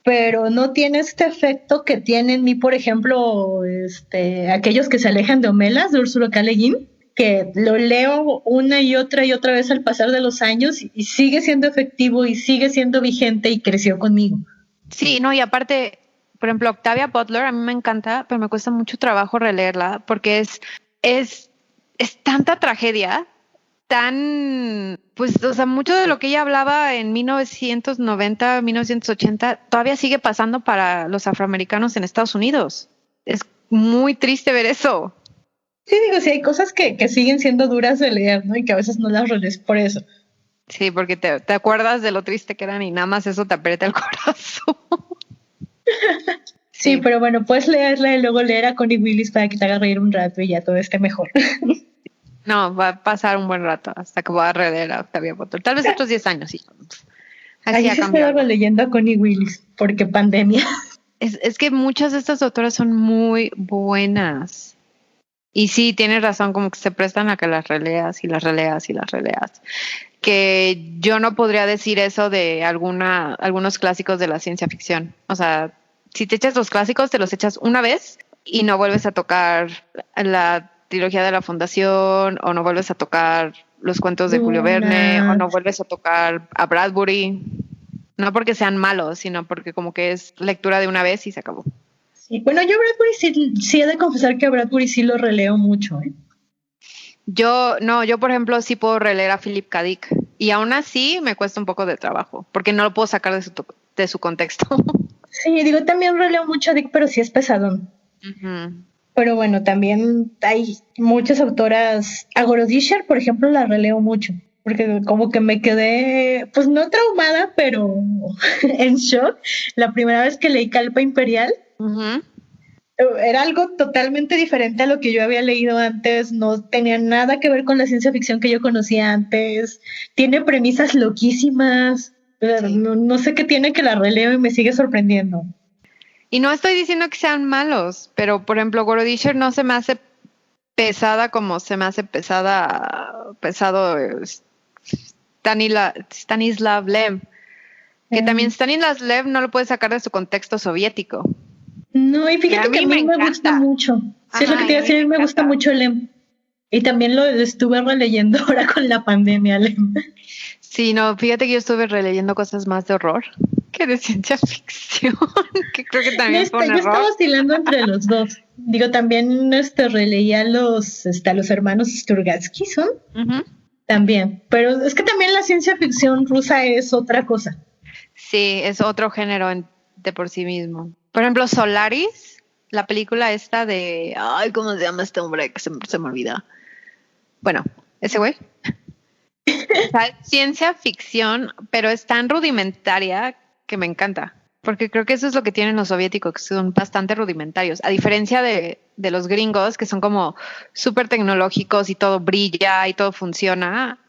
Pero no tiene este efecto que tienen mí, por ejemplo, aquellos que se alejan de Omelas, de Ursula K. Le Guin, que lo leo una y otra vez al pasar de los años y sigue siendo efectivo y sigue siendo vigente y creció conmigo. Sí, no, y aparte, por ejemplo, Octavia Butler, a mí me encanta, pero me cuesta mucho trabajo releerla porque es tanta tragedia, pues, o sea, mucho de lo que ella hablaba en 1990, 1980, todavía sigue pasando para los afroamericanos en Estados Unidos. Es muy triste ver eso. Sí, digo, sí, hay cosas que siguen siendo duras de leer, ¿no? Y que a veces no las relees por eso. Sí, porque te acuerdas de lo triste que eran y nada más eso te aprieta el corazón. Sí, pero bueno, puedes leerla y luego leer a Connie Willis para que te haga reír un rato y ya todo esté mejor. No, va a pasar un buen rato hasta que voy a releer a Octavia Butler. Tal vez otros 10 años, sí. Así ha cambiado. Leyendo a Connie Willis, porque pandemia. Es que muchas de estas autoras son muy buenas. Y sí, tienes razón, como que se prestan a que las releas y las releas y las releas. Que yo no podría decir eso de algunos clásicos de la ciencia ficción. O sea, si te echas los clásicos, te los echas una vez y no vuelves a tocar la trilogía de la Fundación, o no vuelves a tocar los cuentos de Julio Verne, o no vuelves a tocar a Bradbury. No porque sean malos, sino porque como que es lectura de una vez y se acabó. Y bueno, yo a Bradbury sí he de confesar que a Bradbury sí lo releo mucho, ¿eh? Yo por ejemplo sí puedo releer a Philip K. Dick y aún así me cuesta un poco de trabajo porque no lo puedo sacar de su contexto. Sí, digo, también releo mucho a Dick, pero sí es pesadón. Uh-huh. Pero bueno, también hay muchas autoras. A Gorodischer, por ejemplo, la releo mucho. Porque como que me quedé, pues no traumada, pero en shock. La primera vez que leí Calpa Imperial, Uh-huh. era algo totalmente diferente a lo que yo había leído antes. No tenía nada que ver con la ciencia ficción que yo conocía antes. Tiene premisas loquísimas. Sí. No sé qué tiene que la releo y me sigue sorprendiendo. Y no estoy diciendo que sean malos, pero por ejemplo Gorodischer no se me hace pesada como se me hace pesado Stanislav Lem, que también Stanislav Lem no lo puede sacar de su contexto soviético. No, y fíjate a que a mí me gusta mucho. Sí, es lo que te iba a decir, a mí me gusta mucho Lem. Y también lo estuve releyendo ahora con la pandemia, Lem. Sí, no, fíjate que yo estuve releyendo cosas más de horror que de ciencia ficción, que creo que también fue un Yo error. estaba oscilando entre los dos. Digo, también releía los hermanos Sturgatsky, ¿son? Uh-huh. También. Pero es que también la ciencia ficción rusa es otra cosa. Sí, es otro género de por sí mismo. Por ejemplo, Solaris, la película esta de... Ay, ¿cómo se llama este hombre? Que se me olvida. Bueno, ese güey. O sea, es ciencia ficción, pero es tan rudimentaria que me encanta. Porque creo que eso es lo que tienen los soviéticos, que son bastante rudimentarios. A diferencia de los gringos, que son como súper tecnológicos y todo brilla y todo funciona,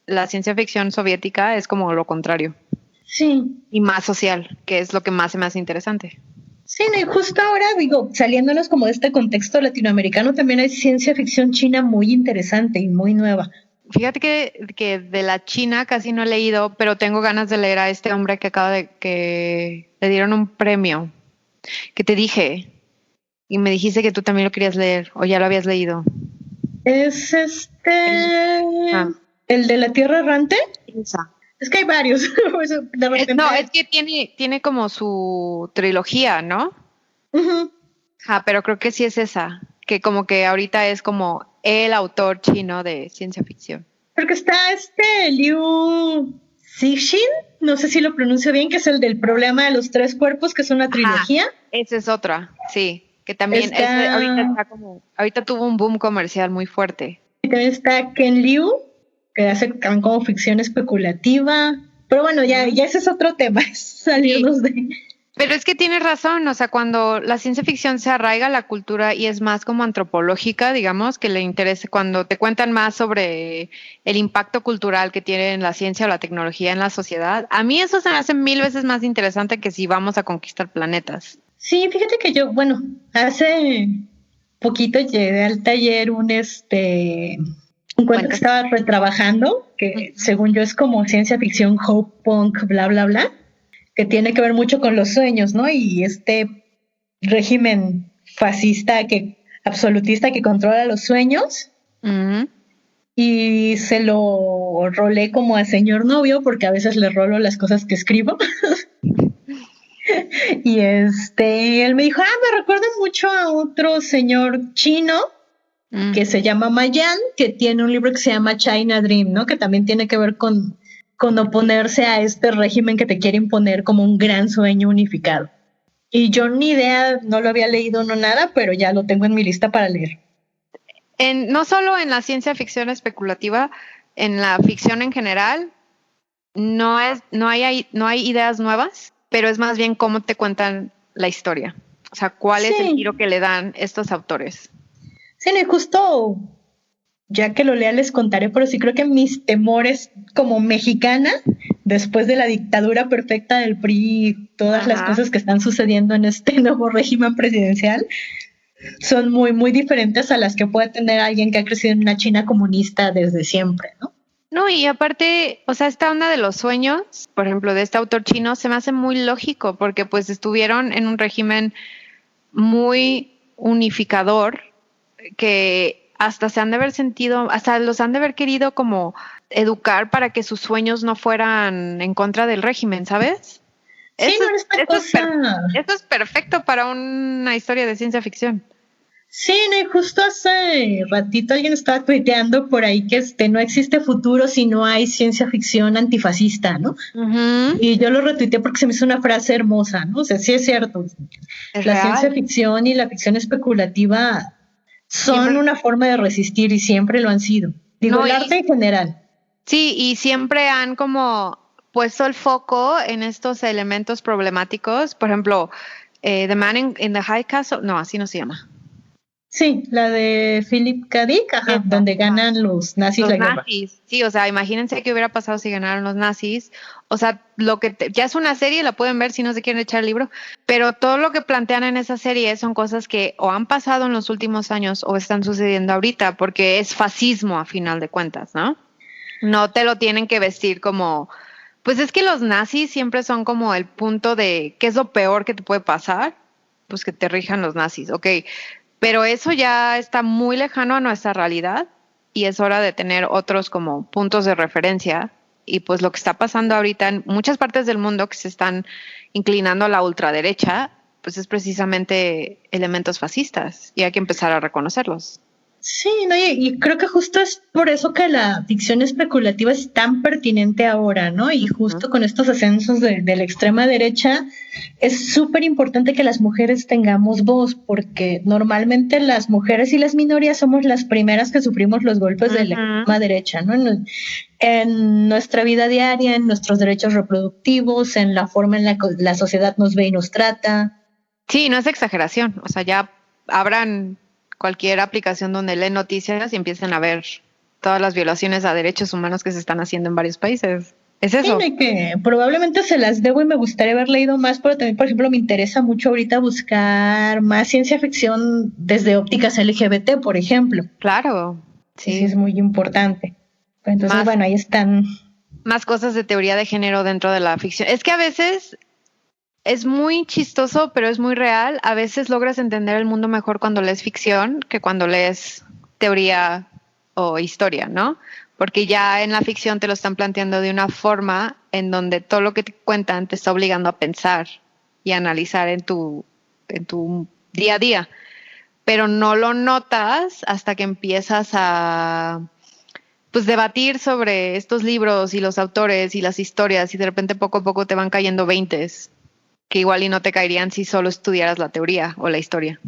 la ciencia ficción soviética es como lo contrario. Sí. Y más social, que es lo que más se me hace interesante. Sí, no, y justo ahora, digo, saliéndonos como de este contexto latinoamericano, también hay ciencia ficción china muy interesante y muy nueva. Fíjate que de la China casi no he leído, pero tengo ganas de leer a este hombre que le dieron un premio, que te dije, y me dijiste que tú también lo querías leer, o ya lo habías leído. Es Ah. el de la Tierra Errante. Esa. Es que hay varios. De repente... No, es que tiene como su trilogía, ¿no? Uh-huh. Pero creo que sí es esa, que como que ahorita es como el autor chino de ciencia ficción. Porque está Liu Cixin, no sé si lo pronuncio bien, que es el del problema de los tres cuerpos, que es una trilogía. Esa es otra, sí, que también ahorita tuvo un boom comercial muy fuerte. Y también está Ken Liu, que hace también como ficción especulativa. Pero bueno, ya ese es otro tema, salirnos de... Pero es que tienes razón, o sea, cuando la ciencia ficción se arraiga a la cultura y es más como antropológica, digamos, que le interesa, cuando te cuentan más sobre el impacto cultural que tiene la ciencia o la tecnología en la sociedad, a mí eso se me hace 1000 veces más interesante que si vamos a conquistar planetas. Sí, fíjate que yo, bueno, hace poquito llegué al taller un cuento que estaba retrabajando, que según yo es como ciencia ficción, hope punk, bla, bla, bla, que tiene que ver mucho con los sueños, ¿no? Y este régimen fascista, absolutista que controla los sueños. Uh-huh. Y se lo rolé como a señor novio, porque a veces le rolo las cosas que escribo. Y él me dijo, me recuerda mucho a otro señor chino que se llama Mayan, que tiene un libro que se llama China Dream, ¿no? Que también tiene que ver con oponerse a este régimen que te quiere imponer como un gran sueño unificado. Y yo ni idea, no lo había leído, no nada, pero ya lo tengo en mi lista para leer. No solo en la ciencia ficción especulativa, en la ficción en general, no hay ideas nuevas, pero es más bien cómo te cuentan la historia. O sea, cuál es el giro que le dan estos autores. Sí, no, y justo ya que lo lea les contaré, pero sí creo que mis temores como mexicana, después de la dictadura perfecta del PRI y todas las cosas que están sucediendo en este nuevo régimen presidencial, son muy, muy diferentes a las que puede tener alguien que ha crecido en una China comunista desde siempre, ¿no? No, y aparte, o sea, esta onda de los sueños, por ejemplo, de este autor chino, se me hace muy lógico, porque pues estuvieron en un régimen muy unificador, que hasta se han de haber sentido, hasta los han de haber querido como educar para que sus sueños no fueran en contra del régimen, ¿sabes? Sí, Eso, no, esta cosa. eso es perfecto para una historia de ciencia ficción. Sí, no, y justo hace ratito alguien estaba tuiteando por ahí que no existe futuro si no hay ciencia ficción antifascista, ¿no? Ujú. Y yo lo retuiteé porque se me hizo una frase hermosa, ¿no? O sea, sí es cierto. Es La ciencia real. ficción y la ficción especulativa son Siempre, una forma de resistir y siempre lo han sido. Digo, no, el y arte en general. sí, y siempre han como puesto el foco en estos elementos problemáticos. Por ejemplo, The Man in the High Castle, no, así no se llama. Sí, la de Philip K. Dick, ajá, Esa, donde ajá. ganan los nazis Los la guerra. nazis, sí, o sea, imagínense qué hubiera pasado si ganaran los nazis. O sea, ya es una serie, la pueden ver si no se quieren echar el libro, pero todo lo que plantean en esa serie son cosas que o han pasado en los últimos años o están sucediendo ahorita, porque es fascismo a final de cuentas, ¿no? No te lo tienen que vestir como, pues es que los nazis siempre son como el punto de qué es lo peor que te puede pasar, pues que te rijan los nazis, ok, pero eso ya está muy lejano a nuestra realidad y es hora de tener otros como puntos de referencia y pues lo que está pasando ahorita en muchas partes del mundo que se están inclinando a la ultraderecha, pues es precisamente elementos fascistas y hay que empezar a reconocerlos. Sí, no, y creo que justo es por eso que la ficción especulativa es tan pertinente ahora, ¿no? Y justo con estos ascensos de la extrema derecha, es súper importante que las mujeres tengamos voz, porque normalmente las mujeres y las minorías somos las primeras que sufrimos los golpes de la extrema derecha, ¿no? En nuestra vida diaria, en nuestros derechos reproductivos, en la forma en la que la sociedad nos ve y nos trata. Sí, no es exageración, o sea, ya abran cualquier aplicación donde leen noticias y empiecen a ver todas las violaciones a derechos humanos que se están haciendo en varios países. Es Sí, eso. no, y que probablemente se las debo y me gustaría haber leído más, pero también, por ejemplo, me interesa mucho ahorita buscar más ciencia ficción desde ópticas LGBT, por ejemplo, Claro, que sí sí. es muy importante. Entonces, Más, bueno, ahí están. más cosas de teoría de género dentro de la ficción. Es que a veces es muy chistoso, pero es muy real. A veces logras entender el mundo mejor cuando lees ficción que cuando lees teoría o historia, ¿no? Porque ya en la ficción te lo están planteando de una forma en donde todo lo que te cuentan te está obligando a pensar y a analizar en tu día a día. Pero no lo notas hasta que empiezas a pues debatir sobre estos libros y los autores y las historias y de repente poco a poco te van cayendo veintes que igual y no te caerían si solo estudiaras la teoría o la historia.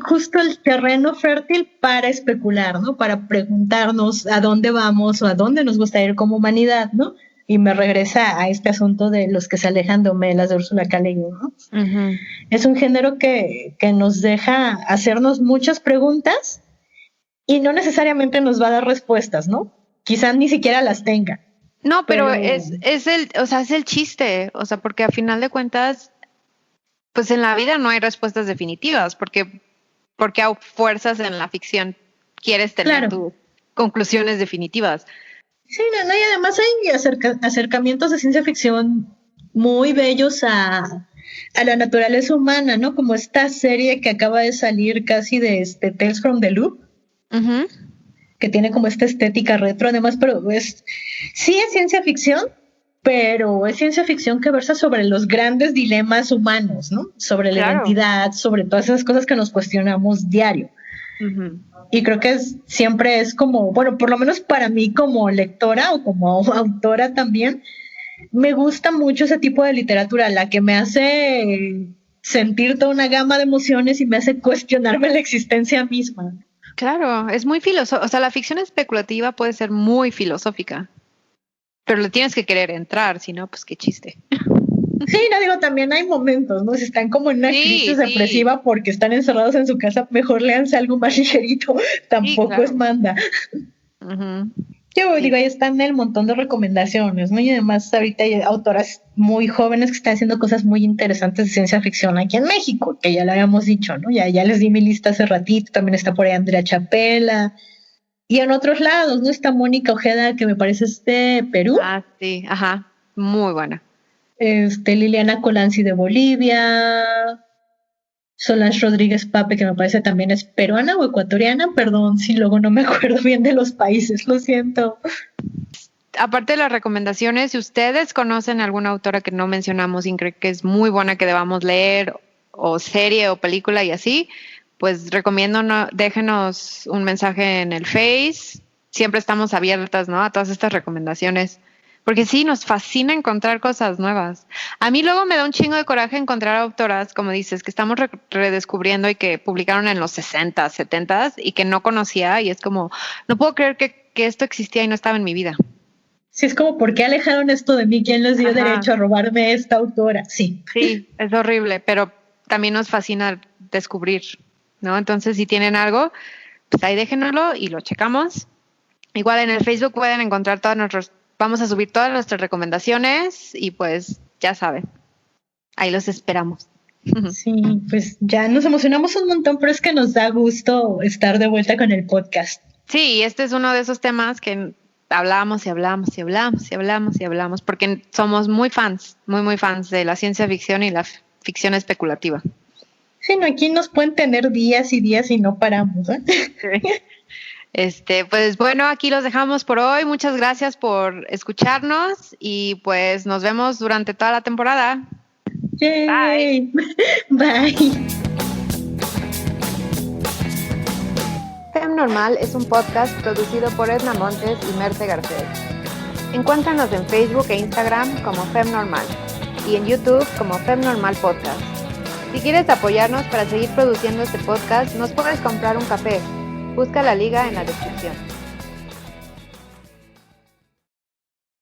Justo el terreno fértil para especular, ¿no? Para preguntarnos a dónde vamos o a dónde nos gusta ir como humanidad, ¿no? Y me regresa a este asunto de los que se alejan de Homelas de Úrsula K. Le Guin, ¿no? Uh-huh. Es un género que nos deja hacernos muchas preguntas y no necesariamente nos va a dar respuestas, ¿no? Quizás ni siquiera las tenga. No, pero o sea, es el chiste, o sea, porque a final de cuentas, pues en la vida no hay respuestas definitivas, porque a fuerzas en la ficción quieres tener tus conclusiones definitivas. Sí, no, y además hay acercamientos de ciencia ficción muy bellos a la naturaleza humana, ¿no? Como esta serie que acaba de salir casi de Tales from the Loop, Uh-huh. que tiene como esta estética retro, además, pero sí es ciencia ficción, pero es ciencia ficción que versa sobre los grandes dilemas humanos, ¿no? Sobre la identidad, sobre todas esas cosas que nos cuestionamos diario. Uh-huh. Y creo que siempre es como, bueno, por lo menos para mí como lectora o como autora también, me gusta mucho ese tipo de literatura, la que me hace sentir toda una gama de emociones y me hace cuestionarme la existencia misma. Claro, es muy filosófica, o sea, la ficción especulativa puede ser muy filosófica, pero le tienes que querer entrar, si no, pues qué chiste. Sí, no digo, también hay momentos, ¿no? Si están como en una crisis depresiva porque están encerrados en su casa, mejor léanse algo más ligerito, tampoco es manda. Uh-huh. Yo digo, ahí están el montón de recomendaciones, ¿no? Y además ahorita hay autoras muy jóvenes que están haciendo cosas muy interesantes de ciencia ficción aquí en México, que ya lo habíamos dicho, ¿no? Ya les di mi lista hace ratito, también está por ahí Andrea Chapela. Y en otros lados, ¿no? Está Mónica Ojeda, que me parece de Perú. Ah, sí, ajá, muy buena. Liliana Colanzi de Bolivia, Solange Rodríguez Pape, que me parece también es peruana o ecuatoriana, perdón si luego no me acuerdo bien de los países, lo siento. aparte de las recomendaciones, si ustedes conocen alguna autora que no mencionamos y creen que es muy buena que debamos leer, o serie o película y así, pues recomiendo, déjenos un mensaje en el Face. Siempre estamos abiertas, ¿no? A todas estas recomendaciones. Porque sí, nos fascina encontrar cosas nuevas. A mí luego me da un chingo de coraje encontrar autoras, como dices, que estamos redescubriendo y que publicaron en los 60, 70 y que no conocía y es como, no puedo creer que esto existía y no estaba en mi vida. Sí, es como, ¿por qué alejaron esto de mí? ¿Quién les dio derecho a robarme esta autora? Sí. Sí, es horrible, pero también nos fascina descubrir, ¿no? Entonces, si tienen algo, pues ahí déjenoslo y lo checamos. Igual en el Facebook pueden encontrar vamos a subir todas nuestras recomendaciones y pues ya saben, ahí los esperamos. Sí, pues ya nos emocionamos un montón, pero es que nos da gusto estar de vuelta con el podcast. Sí, este es uno de esos temas que hablamos y hablamos y hablamos y hablamos y hablamos porque somos muy fans, muy fans de la ciencia ficción y la ficción especulativa. Sí, no, aquí nos pueden tener días y días y no paramos, ¿eh? Sí. Pues bueno, aquí los dejamos por hoy. Muchas gracias por escucharnos y pues nos vemos durante toda la temporada. Yay. Bye. Fem Normal es un podcast producido por Edna Montes y Merte Garcés. Encuéntranos en Facebook e Instagram como Fem Normal y en YouTube como Fem Normal Podcast. Si quieres apoyarnos para seguir produciendo este podcast, nos puedes comprar un café. Busca la liga en la descripción.